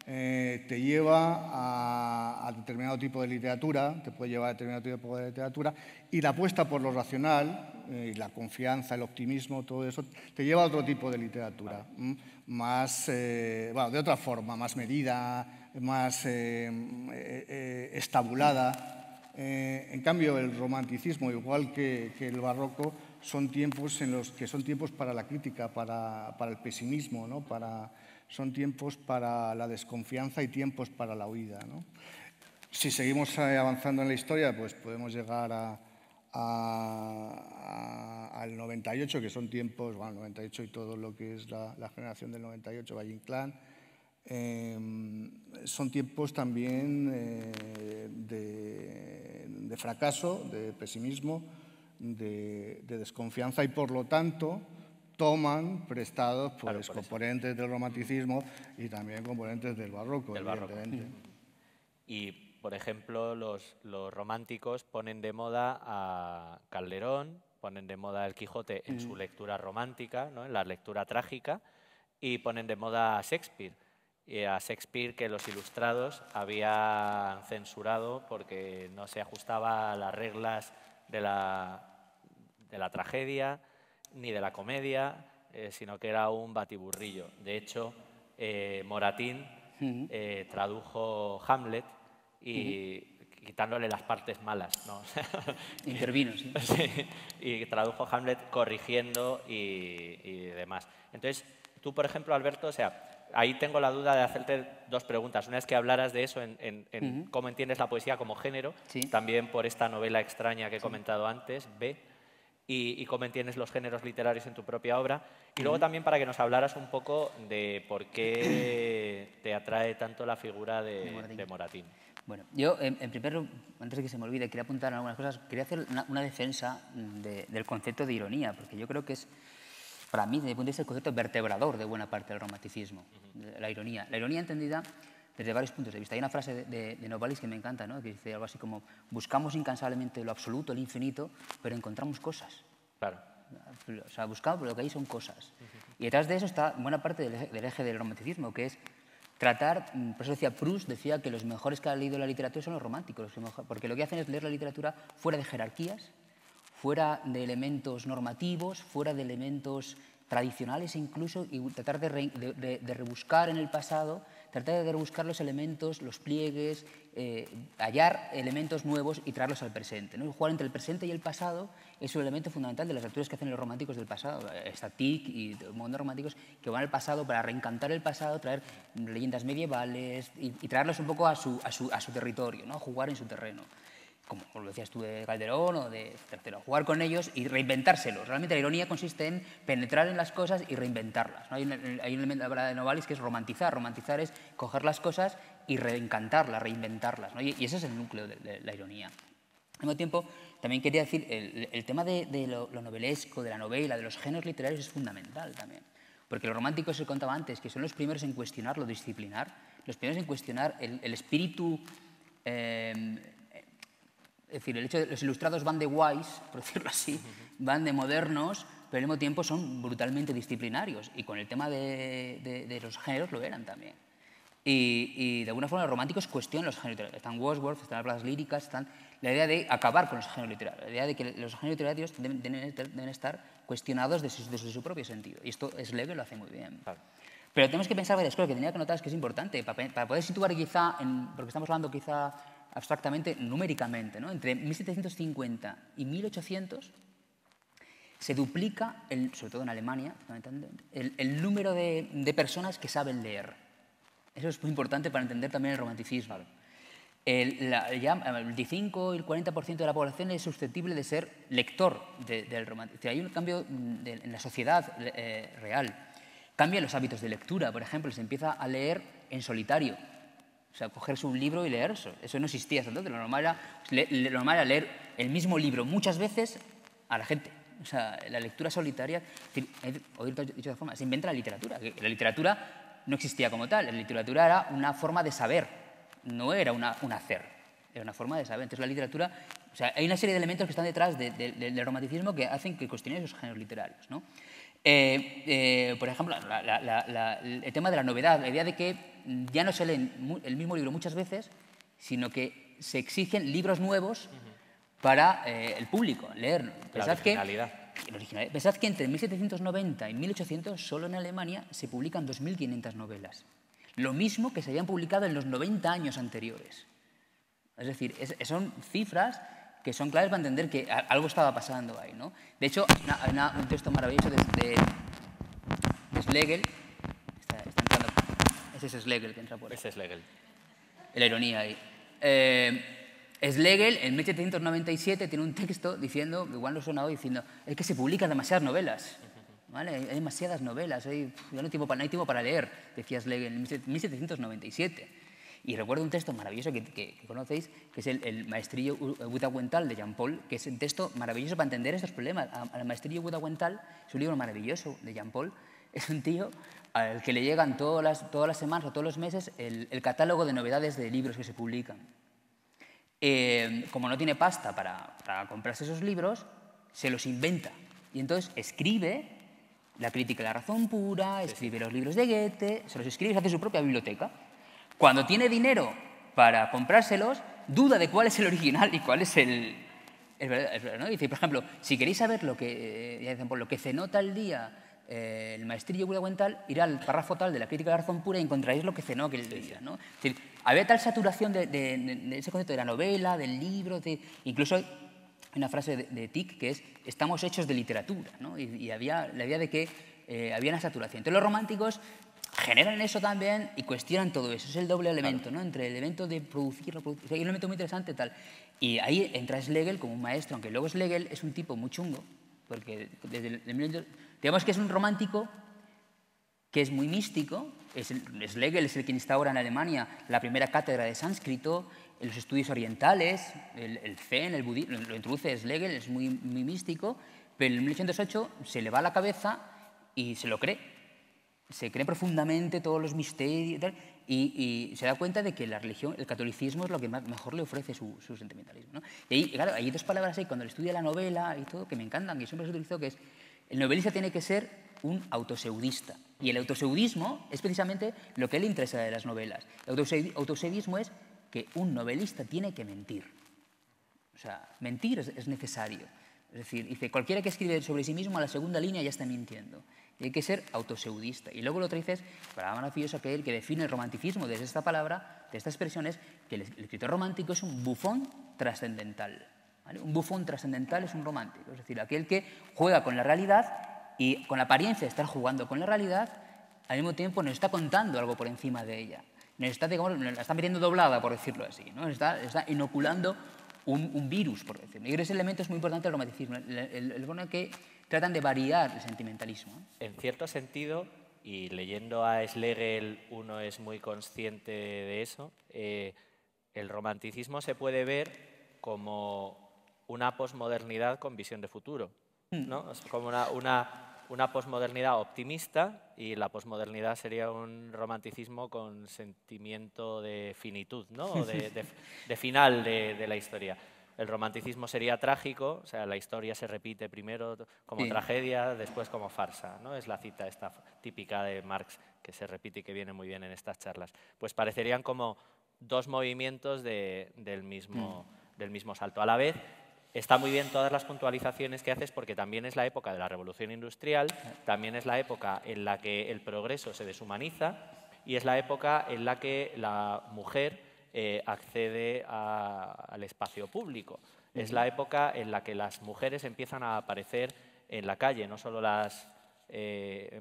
te lleva a determinado tipo de literatura, te puede llevar a determinado tipo de literatura, y la apuesta por lo racional, la confianza, el optimismo, todo eso, te lleva a otro tipo de literatura, más, bueno, de otra forma, más medida, más estabulada. En cambio, el romanticismo, igual que el barroco, son tiempos para la crítica, para el pesimismo, ¿no?, son tiempos para la desconfianza y tiempos para la huida, ¿no? Si seguimos avanzando en la historia, pues podemos llegar al 98, que son tiempos, bueno, el 98 y todo lo que es la generación del 98, Valle Inclán, son tiempos también de fracaso, de pesimismo, de desconfianza y, por lo tanto, toman prestados pues, componentes del romanticismo y también componentes del barroco, evidentemente. Y, por ejemplo, los románticos ponen de moda a Calderón, ponen de moda a El Quijote en su lectura romántica, ¿no?, en la lectura trágica, y ponen de moda a Shakespeare. Y a Shakespeare, que los ilustrados habían censurado porque no se ajustaba a las reglas de la tragedia ni de la comedia, sino que era un batiburrillo. De hecho, Moratín tradujo Hamlet y quitándole las partes malas, ¿no? Intervino, sí. Sí, y tradujo Hamlet corrigiendo y demás. Entonces, tú, por ejemplo, Alberto, o sea, ahí tengo la duda de hacerte dos preguntas. Una es que hablaras de eso en cómo entiendes la poesía como género, Sí. también por esta novela extraña que he comentado antes, B, y cómo entiendes los géneros literarios en tu propia obra. Y luego también para que nos hablaras un poco de por qué te atrae tanto la figura de Moratín. Bueno, yo, en primer lugar, antes de que se me olvide, quería apuntar algunas cosas. Quería hacer una defensa del concepto de ironía, porque yo creo que es, para mí, desde mi punto de vista, el concepto vertebrador de buena parte del romanticismo, la ironía. La ironía entendida desde varios puntos de vista. Hay una frase de Novalis que me encanta, ¿no? Que dice algo así como: buscamos incansablemente lo absoluto, el infinito, pero encontramos cosas. Claro. O sea, buscamos, pero lo que hay son cosas. Y detrás de eso está buena parte del eje del romanticismo, que es tratar, por eso decía Proust, decía que los mejores que ha leído la literatura son los románticos, porque lo que hacen es leer la literatura fuera de jerarquías, fuera de elementos normativos, fuera de elementos tradicionales incluso, y tratar de rebuscar en el pasado, tratar de rebuscar los elementos, los pliegues, hallar elementos nuevos y traerlos al presente, ¿no? Jugar entre el presente y el pasado es un elemento fundamental de las lecturas que hacen los románticos del pasado. Está Tieck y un montón de románticos que van al pasado para reencantar el pasado, traer leyendas medievales y traerlos un poco a su territorio, ¿no? Jugar en su terreno. Como lo decías tú de Calderón o de Tercero, jugar con ellos y reinventárselos. Realmente la ironía consiste en penetrar en las cosas y reinventarlas, ¿no? Hay un elemento de Novalis que es romantizar. Romantizar es coger las cosas y reencantarlas, reinventarlas, ¿no? Y ese es el núcleo de la ironía. Al mismo tiempo, también quería decir, el tema de lo novelesco, de la novela, de los géneros literarios es fundamental también. Porque los románticos, se contaba antes, que son los primeros en cuestionar lo disciplinar, los primeros en cuestionar el espíritu... Es decir, el hecho de que los ilustrados van de guays, por decirlo así, van de modernos, pero al mismo tiempo son brutalmente disciplinarios. Y con el tema de los géneros lo eran también. Y de alguna forma los románticos cuestionan los géneros literarios. Están Wordsworth, están las obras líricas, están la idea de acabar con los géneros literarios, la idea de que los géneros literarios deben estar cuestionados desde su propio sentido. Y esto Schlegel lo hace muy bien. Claro. Pero tenemos que pensar varias cosas que tenía que notar, es que es importante, para poder situar quizá, porque estamos hablando quizá abstractamente, numéricamente, ¿no? Entre 1750 y 1800 se duplica, sobre todo en Alemania, el número de personas que saben leer. Eso es muy importante para entender también el romanticismo. El 25 y el 40% de la población es susceptible de ser lector del romanticismo. Hay un cambio en la sociedad real. Cambian los hábitos de lectura, por ejemplo, se empieza a leer en solitario. O sea, cogerse un libro y leerse. Eso no existía hasta entonces. Lo normal era leer el mismo libro muchas veces a la gente. O sea, la lectura solitaria... Dicho de otra forma, se inventa la literatura. La literatura no existía como tal. La literatura era una forma de saber, no era un hacer. Era una forma de saber. Entonces la literatura... O sea, hay una serie de elementos que están detrás del romanticismo que hacen que cuestionen esos géneros literarios, ¿no? Por ejemplo, el tema de la novedad, la idea de que ya no se lee el mismo libro muchas veces, sino que se exigen libros nuevos para el público, leer. Pensad que entre 1790 y 1800 solo en Alemania se publican 2.500 novelas. Lo mismo que se habían publicado en los 90 años anteriores. Es decir, son cifras que son claves para entender que algo estaba pasando ahí, ¿no? De hecho, hay un texto maravilloso de Schlegel. Está entrando, ese es Schlegel que entra por ahí. Ese es Schlegel. La ironía ahí. Schlegel, en 1797, tiene un texto diciendo, igual no suena hoy, diciendo, es que se publican demasiadas novelas. ¿Vale? Hay demasiadas novelas, ya no hay tiempo para leer, decía Schlegel en 1797. Y recuerdo un texto maravilloso que conocéis, que es el Maestrillo Budawental de Jean Paul, que es un texto maravilloso para entender estos problemas. Al Maestrillo Budawental, es un libro maravilloso de Jean Paul, es un tío al que le llegan todas las semanas o todos los meses el catálogo de novedades de libros que se publican. Como no tiene pasta para comprarse esos libros, se los inventa. Y entonces escribe la crítica de la razón pura, escribe los libros de Goethe, se los escribe y se hace su propia biblioteca. Cuando tiene dinero para comprárselos, duda de cuál es el original y cuál es el verdadero, ¿no? Dice, por ejemplo, si queréis saber lo que cenó tal día el maestrillo Budawental, ir al párrafo tal de la crítica de la razón pura y encontraréis lo que cenó aquel día, ¿no? Es decir, había tal saturación de ese concepto de la novela, del libro, incluso hay una frase de Tieck que es «estamos hechos de literatura», ¿no? Y había la idea de que había una saturación. Entonces los románticos generan eso también y cuestionan todo eso. Es el doble elemento, ¿no? Entre el elemento de producir, hay un elemento muy interesante tal. Y ahí entra Schlegel como un maestro, aunque luego Schlegel es un tipo muy chungo, porque digamos que es un romántico que es muy místico. Schlegel es el que instaura en Alemania la primera cátedra de sánscrito, en los estudios orientales, el Zen, el budismo, lo introduce Schlegel, es muy místico, pero en 1808 se le va a la cabeza y se lo cree. Se cree profundamente todos los misterios y se da cuenta de que la religión, el catolicismo es lo que mejor le ofrece su sentimentalismo, ¿no? Y ahí, claro, hay dos palabras ahí cuando le estudia la novela y todo que me encantan, que siempre se utilizó, que es el novelista tiene que ser un autoseudista. Y el autoseudismo es precisamente lo que le interesa de las novelas. El autoseudismo es que un novelista tiene que mentir. O sea, mentir es necesario. Es decir, dice, cualquiera que escribe sobre sí mismo a la segunda línea ya está mintiendo. Y hay que ser autoseudista. Y luego lo otro dice es, palabra maravillosa, que define el romanticismo desde esta palabra, de esta expresión, es que el escritor romántico es un bufón trascendental. ¿Vale? Un bufón trascendental es un romántico. Es decir, aquel que juega con la realidad y con la apariencia de estar jugando con la realidad, al mismo tiempo nos está contando algo por encima de ella. Nos está, digamos, la está metiendo doblada, por decirlo así, ¿no? Está inoculando un virus, por decirlo. Y ese elemento es muy importante del romanticismo, el que tratan de variar el sentimentalismo. En cierto sentido, y leyendo a Schlegel uno es muy consciente de eso, el romanticismo se puede ver como una posmodernidad con visión de futuro, ¿no? Es como una posmodernidad optimista, y la posmodernidad sería un romanticismo con sentimiento de finitud, ¿no? O de final de la historia. El romanticismo sería trágico, o sea, la historia se repite primero como tragedia, después como farsa, ¿no? Es la cita esta típica de Marx que se repite y que viene muy bien en estas charlas. Pues parecerían como dos movimientos del mismo salto. A la vez, está muy bien todas las puntualizaciones que haces, porque también es la época de la Revolución Industrial, también es la época en la que el progreso se deshumaniza y es la época en la que la mujer accede al espacio público. Es la época en la que las mujeres empiezan a aparecer en la calle, no solo las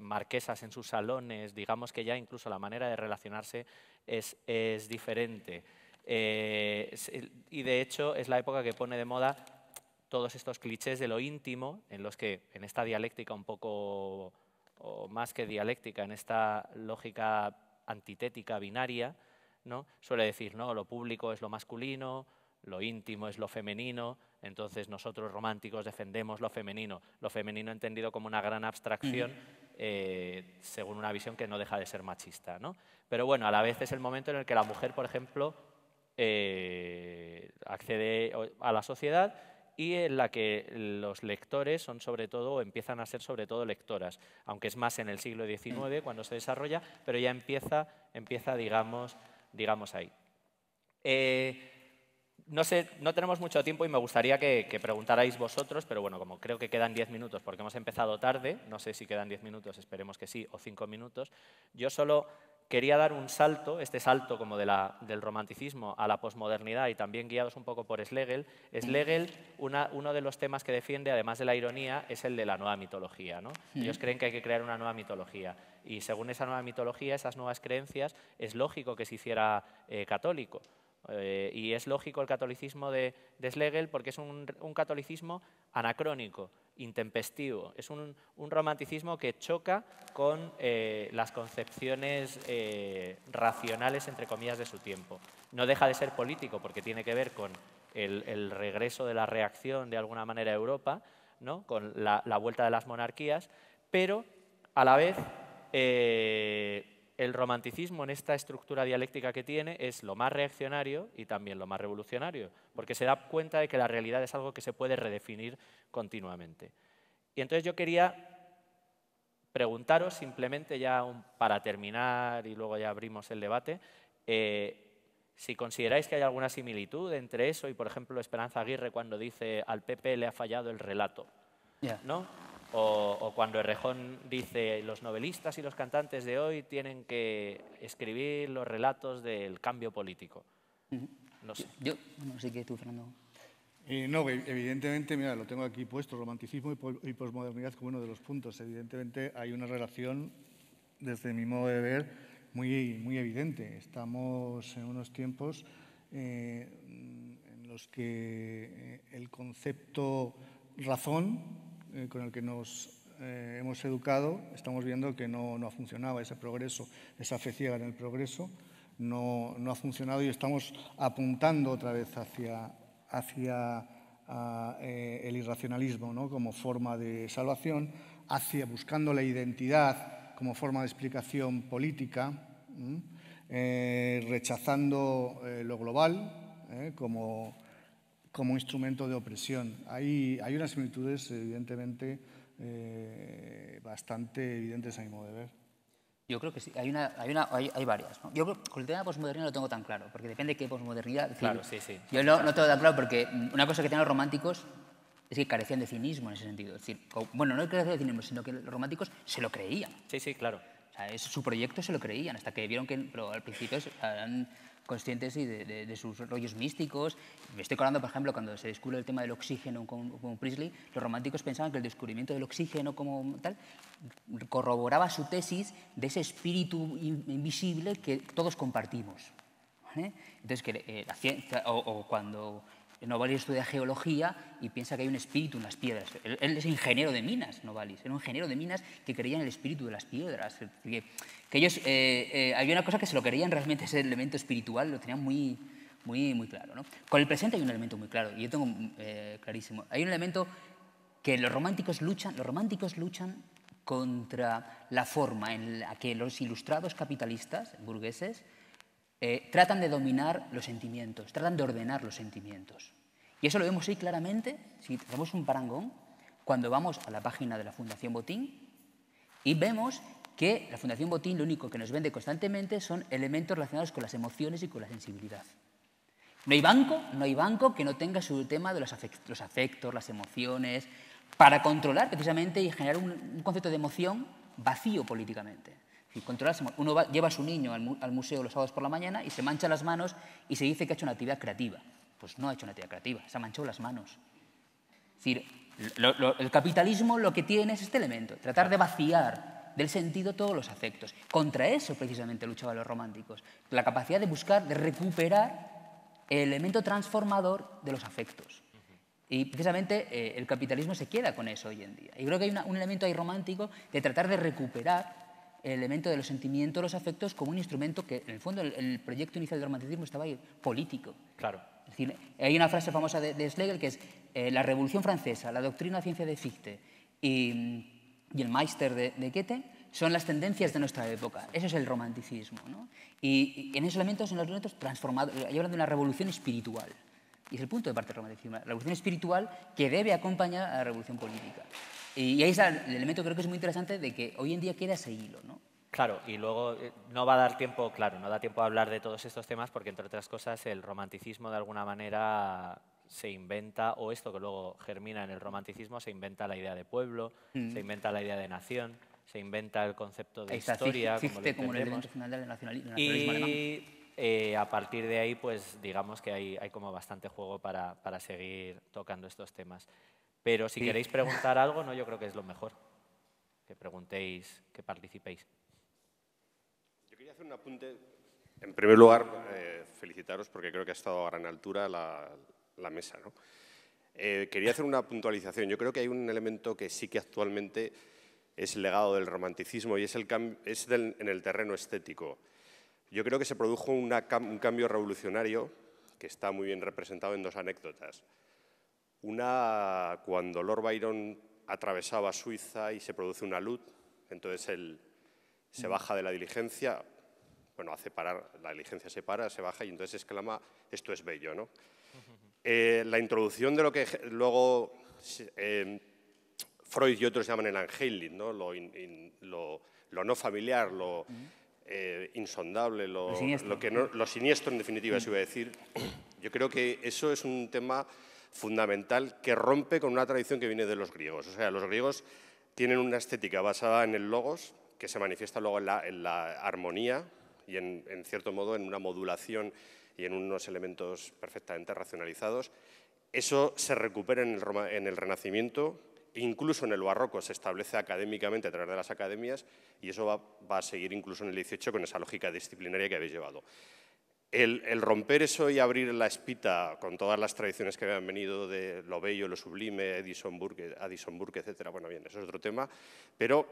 marquesas en sus salones, digamos que ya incluso la manera de relacionarse es diferente. Y de hecho es la época que pone de moda todos estos clichés de lo íntimo, en los que en esta dialéctica un poco, o más que dialéctica, en esta lógica antitética binaria, ¿no? Suele decir, ¿no? Lo público es lo masculino, lo íntimo es lo femenino, entonces nosotros románticos defendemos lo femenino entendido como una gran abstracción, según una visión que no deja de ser machista, ¿no? Pero bueno, a la vez es el momento en el que la mujer, por ejemplo, accede a la sociedad y en la que los lectores son sobre todo, o empiezan a ser sobre todo lectoras, aunque es más en el siglo XIX cuando se desarrolla, pero ya empieza digamos ahí. No sé, no tenemos mucho tiempo y me gustaría que preguntarais vosotros, pero bueno, como creo que quedan 10 minutos porque hemos empezado tarde, no sé si quedan 10 minutos, esperemos que sí, o 5 minutos, yo solo quería dar un salto, este salto como del romanticismo a la posmodernidad y también guiados un poco por Schlegel. Schlegel, uno de los temas que defiende, además de la ironía, es el de la nueva mitología, ¿no? Ellos creen que hay que crear una nueva mitología y según esa nueva mitología, esas nuevas creencias, es lógico que se hiciera católico. Y es lógico el catolicismo de Schlegel porque es un catolicismo anacrónico, intempestivo. Es un romanticismo que choca con las concepciones racionales, entre comillas, de su tiempo. No deja de ser político porque tiene que ver con el regreso de la reacción de alguna manera a Europa, ¿no? Con la vuelta de las monarquías, pero a la vez el romanticismo en esta estructura dialéctica que tiene es lo más reaccionario y también lo más revolucionario, porque se da cuenta de que la realidad es algo que se puede redefinir continuamente. Y entonces yo quería preguntaros simplemente ya para terminar y luego ya abrimos el debate, si consideráis que hay alguna similitud entre eso y, por ejemplo, Esperanza Aguirre cuando dice al PP le ha fallado el relato, ¿no? O cuando Errejón dice los novelistas y los cantantes de hoy tienen que escribir los relatos del cambio político. No sé. No sé qué tú, Fernando. No, evidentemente, mira, lo tengo aquí puesto, romanticismo y posmodernidad como uno de los puntos. Evidentemente hay una relación, desde mi modo de ver, muy evidente. Estamos en unos tiempos en los que el concepto razón con el que nos hemos educado, estamos viendo que no ha funcionado ese progreso, esa fe ciega en el progreso, no ha funcionado y estamos apuntando otra vez hacia el irracionalismo, ¿no?, como forma de salvación, buscando la identidad como forma de explicación política, rechazando lo global como instrumento de opresión. Hay unas similitudes, evidentemente, bastante evidentes a mi modo de ver. Yo creo que sí, hay varias, ¿no? Yo creo que con el tema de posmodernidad no lo tengo tan claro, porque depende de qué posmodernidad. Claro, sí, sí. Yo no tengo tan claro porque una cosa que tenían los románticos es que carecían de cinismo en ese sentido. Es decir, bueno, no carecían de cinismo, sino que los románticos se lo creían. Sí, sí, claro. O sea, su proyecto se lo creían, hasta que vieron que, pero al principio eran conscientes de sus rollos místicos. Me estoy acordando, por ejemplo, cuando se descubre el tema del oxígeno con Priestley, los románticos pensaban que el descubrimiento del oxígeno como tal corroboraba su tesis de ese espíritu invisible que todos compartimos. ¿Vale? Entonces, la ciencia, o cuando Novalis estudia geología y piensa que hay un espíritu en las piedras. Él es ingeniero de minas, Novalis. Era un ingeniero de minas que creía en el espíritu de las piedras. Que ellos, había una cosa que se lo creían realmente, ese elemento espiritual, lo tenían muy claro, ¿no? Con el presente hay un elemento muy claro, y yo tengo clarísimo. Hay un elemento que los románticos luchan contra la forma en la que los ilustrados capitalistas, burgueses, tratan de dominar los sentimientos, tratan de ordenar los sentimientos. Y eso lo vemos ahí claramente, si hacemos un parangón, cuando vamos a la página de la Fundación Botín y vemos que la Fundación Botín lo único que nos vende constantemente son elementos relacionados con las emociones y con la sensibilidad. No hay banco que no tenga su tema de los afectos, las emociones, para controlar precisamente y generar un concepto de emoción vacío políticamente. Uno lleva a su niño al museo los sábados por la mañana y se mancha las manos y se dice que ha hecho una actividad creativa. Pues no ha hecho una actividad creativa, se ha manchado las manos. Es decir, el capitalismo lo que tiene es este elemento, tratar de vaciar del sentido todos los afectos. Contra eso precisamente luchaban los románticos, la capacidad de buscar, de recuperar el elemento transformador de los afectos. Y precisamente el capitalismo se queda con eso hoy en día. Y creo que hay un elemento ahí romántico de tratar de recuperar el elemento de los sentimientos, los afectos, como un instrumento que, en el fondo, el proyecto inicial del romanticismo estaba ahí, político. Claro. Es decir, hay una frase famosa de Schlegel que es la Revolución Francesa, la doctrina ciencia de Fichte y el Meister de Goethe son las tendencias de nuestra época. Eso es el romanticismo, ¿no? Y en esos elementos son los elementos transformados, hablan de una revolución espiritual. Y es el punto de parte del romanticismo, la revolución espiritual que debe acompañar a la revolución política. Y ahí está el elemento que creo que es muy interesante de que hoy en día queda ese hilo, ¿no? Claro, y luego no va a dar tiempo, claro, no da tiempo a hablar de todos estos temas porque, entre otras cosas, el romanticismo de alguna manera se inventa, o esto que luego germina en el romanticismo, se inventa la idea de pueblo, se inventa la idea de nación, se inventa el concepto de historia, como el elemento fundamental del nacionalismo alemán. Y a partir de ahí, pues digamos que hay como bastante juego para seguir tocando estos temas. Pero si queréis preguntar algo, no, yo creo que es lo mejor. Que preguntéis, que participéis. Yo quería hacer un apunte. En primer lugar, felicitaros porque creo que ha estado a gran altura la mesa, ¿no? Quería hacer una puntualización. Yo creo que hay un elemento que sí que actualmente es el legado del romanticismo y es en el terreno estético. Yo creo que se produjo un cambio revolucionario que está muy bien representado en dos anécdotas. Una, cuando Lord Byron atravesaba Suiza y se produce una luz, entonces él se baja de la diligencia, bueno, hace parar, la diligencia se para, se baja y entonces exclama, esto es bello, ¿no? La introducción de lo que luego Freud y otros llaman el Anheiling, ¿no? Lo no familiar, lo insondable, lo siniestro en definitiva, se iba a decir. Yo creo que eso es un tema fundamental que rompe con una tradición que viene de los griegos. O sea, los griegos tienen una estética basada en el logos, que se manifiesta luego en la armonía y, en cierto modo, en una modulación y en unos elementos perfectamente racionalizados. Eso se recupera en el Renacimiento, incluso en el Barroco se establece académicamente a través de las academias, y eso va a seguir incluso en el XVIII con esa lógica disciplinaria que habéis llevado. El romper eso y abrir la espita con todas las tradiciones que habían venido de lo bello, lo sublime, Addison Burke, etc. Bueno, bien, eso es otro tema, pero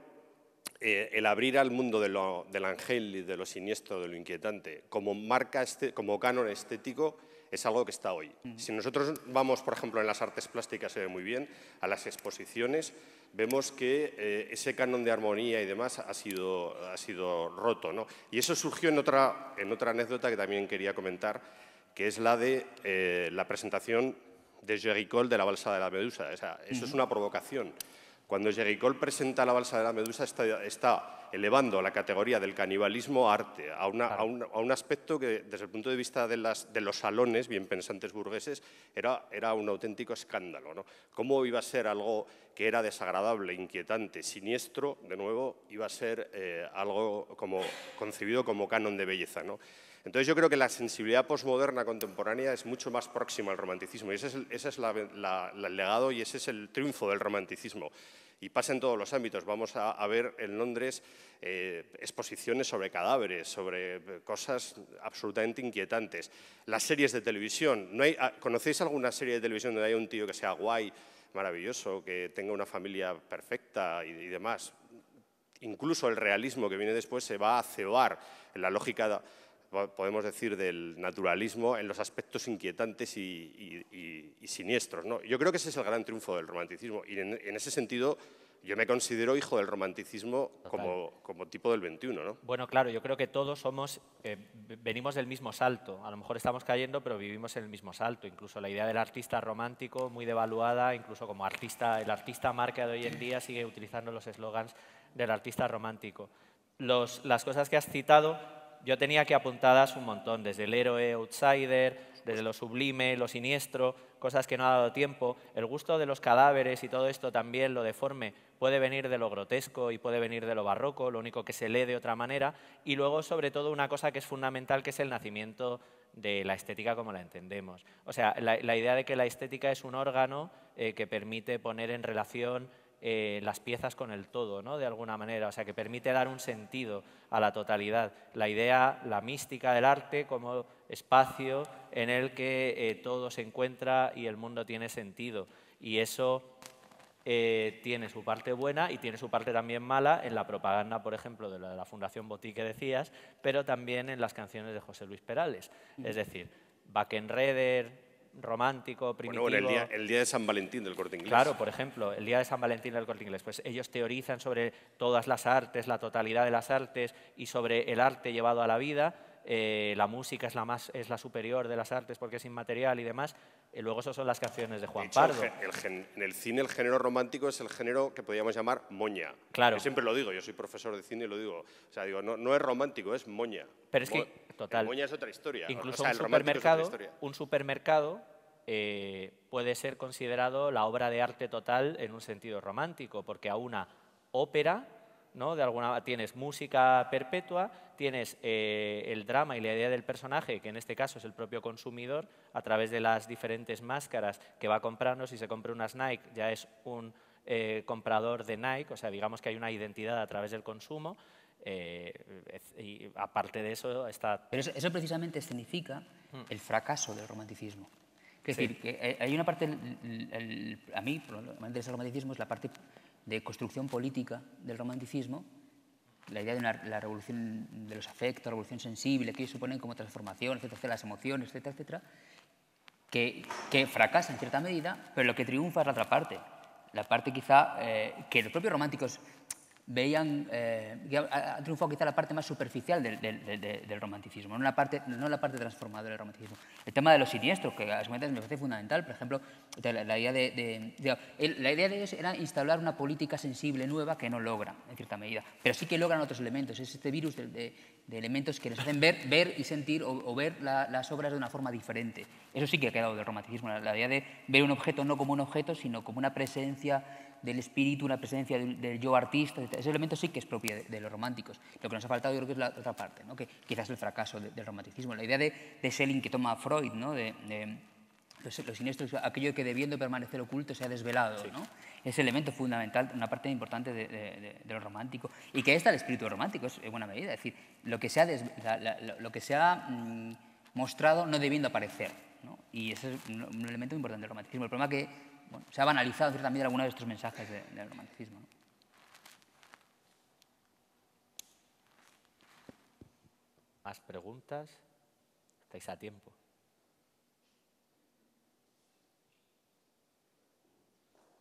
el abrir al mundo del ángel, de lo siniestro, de lo inquietante, como como canon estético, es algo que está hoy. Si nosotros vamos, por ejemplo, en las artes plásticas se ve muy bien, a las exposiciones, vemos que ese canon de armonía y demás ha sido roto, ¿no? Y eso surgió en otra anécdota que también quería comentar, que es la de la presentación de Géricault de la Balsa de la Medusa. O sea, eso es una provocación. Cuando Géricault presenta la Balsa de la Medusa está elevando la categoría del canibalismo a arte, a un aspecto que, desde el punto de vista de los salones bien pensantes burgueses, era un auténtico escándalo, ¿no? ¿Cómo iba a ser algo que era desagradable, inquietante, siniestro, de nuevo, iba a ser algo concebido como canon de belleza, ¿no? Entonces yo creo que la sensibilidad posmoderna contemporánea es mucho más próxima al romanticismo, y ese es el legado y ese es el triunfo del romanticismo. Y pasa en todos los ámbitos. Vamos a ver en Londres exposiciones sobre cadáveres, sobre cosas absolutamente inquietantes. Las series de televisión. ¿Conocéis alguna serie de televisión donde haya un tío que sea guay, maravilloso, que tenga una familia perfecta y demás? Incluso el realismo que viene después se va a cebar en la lógica, podemos decir, del naturalismo en los aspectos inquietantes y siniestros, ¿no? Yo creo que ese es el gran triunfo del romanticismo, y en ese sentido yo me considero hijo del romanticismo como tipo del XXI, ¿no? Bueno, claro, yo creo que todos venimos del mismo salto. A lo mejor estamos cayendo, pero vivimos en el mismo salto. Incluso la idea del artista romántico, muy devaluada, incluso como el artista marca de hoy en día sigue utilizando los eslogans del artista romántico. Las cosas que has citado, yo tenía aquí apuntadas un montón, desde el héroe outsider, desde lo sublime, lo siniestro, cosas que no ha dado tiempo. El gusto de los cadáveres y todo esto también, lo deforme, puede venir de lo grotesco y puede venir de lo barroco, lo único que se lee de otra manera. Y luego, sobre todo, una cosa que es fundamental, que es el nacimiento de la estética como la entendemos. O sea, la idea de que la estética es un órgano que permite poner en relación las piezas con el todo, ¿no? De alguna manera, o sea, que permite dar un sentido a la totalidad. La idea, la mística del arte como espacio en el que todo se encuentra y el mundo tiene sentido. Y eso tiene su parte buena y tiene su parte también mala en la propaganda, por ejemplo, de la Fundación Botí que decías, pero también en las canciones de José Luis Perales. Es decir, Wackenreder, romántico, primitivo. Bueno, el día de San Valentín del Corte Inglés. Claro, por ejemplo, el día de San Valentín del Corte Inglés. Pues ellos teorizan sobre todas las artes, la totalidad de las artes y sobre el arte llevado a la vida. La música es la superior de las artes porque es inmaterial y demás. Y luego eso son las canciones de Juan Pardo. En el cine el género romántico es el género que podríamos llamar moña. Claro. Yo siempre lo digo, yo soy profesor de cine y lo digo. O sea, digo, no es romántico, es moña. Pero es que, total. El moña es otra historia. Incluso o sea, un supermercado puede ser considerado la obra de arte total en un sentido romántico, porque a una ópera, ¿no? Tienes música perpetua, tienes el drama y la idea del personaje, que en este caso es el propio consumidor, a través de las diferentes máscaras que va comprando. Si se compra unas Nike, ya es un comprador de Nike, o sea, digamos que hay una identidad a través del consumo. Y aparte de eso está... Pero eso precisamente escenifica el fracaso del romanticismo. Es decir, que hay una parte, a mí, lo que me interesa el romanticismo es la parte de construcción política del romanticismo, la idea de la revolución de los afectos, revolución sensible, que ellos suponen como transformación, etcétera, las emociones, etcétera, etcétera, que fracasa en cierta medida, pero lo que triunfa es la parte quizá que los propios románticos veían, ha triunfado quizá la parte más superficial del romanticismo, no la parte transformadora del romanticismo. El tema de lo siniestro, que a las cuentas me parece fundamental, por ejemplo, la idea la idea de ellos era instaurar una política sensible nueva que no logra, en cierta medida, pero sí que logran otros elementos, es este virus de elementos que nos hacen ver y sentir o ver las obras de una forma diferente. Eso sí que ha quedado del romanticismo, la idea de ver un objeto no como un objeto, sino como una presencia del espíritu, una presencia del yo artista. Ese elemento sí que es propio de los románticos. Lo que nos ha faltado yo creo que es la otra parte, ¿no? Que quizás el fracaso del romanticismo. La idea de Schelling que toma Freud, ¿no? Los siniestros, aquello que debiendo permanecer oculto se ha desvelado, sí. ¿no? Es elemento fundamental, una parte importante de lo romántico. Y que ahí está el espíritu romántico, es en buena medida. Es decir, lo que se ha mostrado no debiendo aparecer, ¿no? Y ese es un elemento importante del romanticismo. El problema es que bueno, se ha banalizado en cierta medida algunos de estos mensajes del romanticismo, ¿no? ¿Más preguntas? Estáis a tiempo.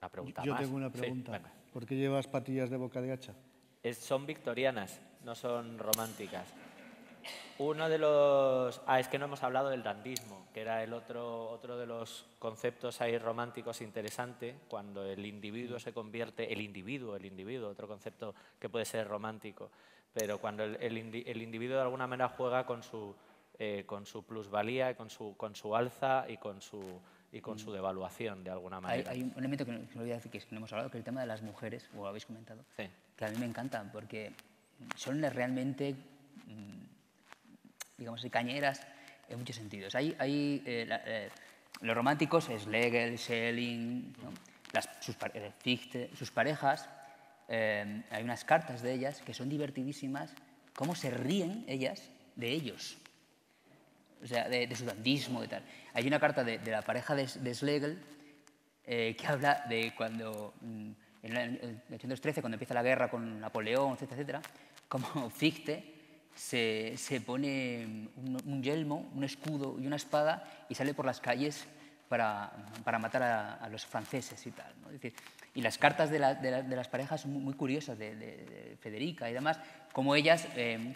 Una pregunta Yo más. tengo una pregunta. Sí, ¿por qué llevas patillas de boca de hacha? Son victorianas, no son románticas. Uno de los... es que no hemos hablado del dandismo, que era el otro de los conceptos ahí románticos interesante, cuando el individuo se convierte... El individuo, otro concepto que puede ser romántico, pero cuando el individuo de alguna manera juega con su plusvalía, con su alza y con su devaluación, de alguna manera. Hay un elemento que no olvidé decir, que es que no hemos hablado, que es el tema de las mujeres, o lo habéis comentado, sí. Que a mí me encantan, porque son realmente, digamos, cañeras en muchos sentidos. Los románticos, Schlegel, Schelling, ¿no? Fichte, sus parejas, hay unas cartas de ellas que son divertidísimas, cómo se ríen ellas de ellos. O sea, de su dandismo y tal. Hay una carta de la pareja de Schlegel que habla de cuando, en 1813, cuando empieza la guerra con Napoleón, etcétera, etcétera, como Fichte se pone un yelmo, un escudo y una espada y sale por las calles para matar a los franceses y tal, ¿no? Es decir, y las cartas de las parejas son muy curiosas, de Federica y demás, como ellas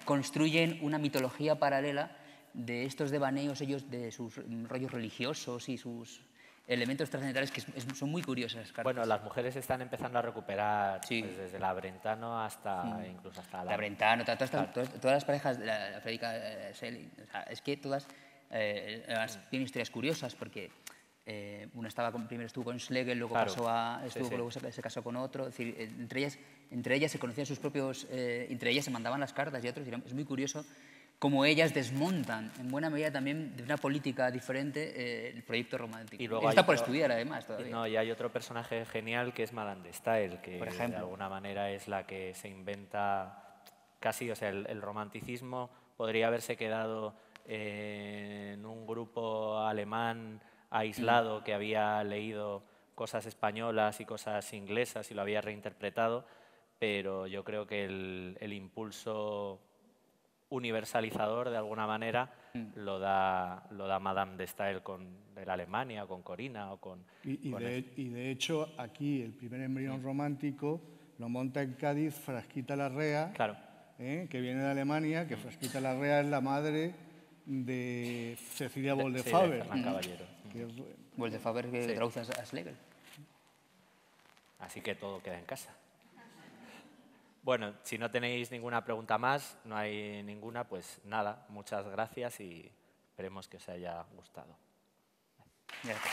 construyen una mitología paralela de estos devaneos, ellos, de sus rollos religiosos y sus elementos trascendentales, que son muy curiosas las cartas. Bueno, las mujeres están empezando a recuperar, sí. Pues desde la Brentano hasta incluso hasta la Brentano, todas las parejas de la Federica Schelling, o sea, es que todas tienen historias curiosas, porque primero estuvo con Schlegel, luego luego se casó con otro. Es decir, entre ellas se conocían sus propios, entre ellas se mandaban las cartas y otros. Es muy curioso cómo ellas desmontan, en buena medida también, de una política diferente, el proyecto romántico. Y luego está por estudiar, además, todavía. No, y hay otro personaje genial que es Madame de Staël, que de alguna manera es la que se inventa casi, o sea, el romanticismo podría haberse quedado en un grupo alemán aislado que había leído cosas españolas y cosas inglesas y lo había reinterpretado, pero yo creo que el impulso universalizador de alguna manera lo da Madame de Staël de la Alemania, con Corina o con... Y de hecho aquí el primer embrión romántico lo monta en Cádiz Frasquita Larrea, claro. Que viene de Alemania, que Frasquita Larrea es la madre de Cecilia Boldefaber. Sí, de Caballero. Boldefaber, que traduce a Schlegel. Así que todo queda en casa. Bueno, si no tenéis ninguna pregunta más, no hay ninguna, pues nada, muchas gracias y esperemos que os haya gustado. Gracias.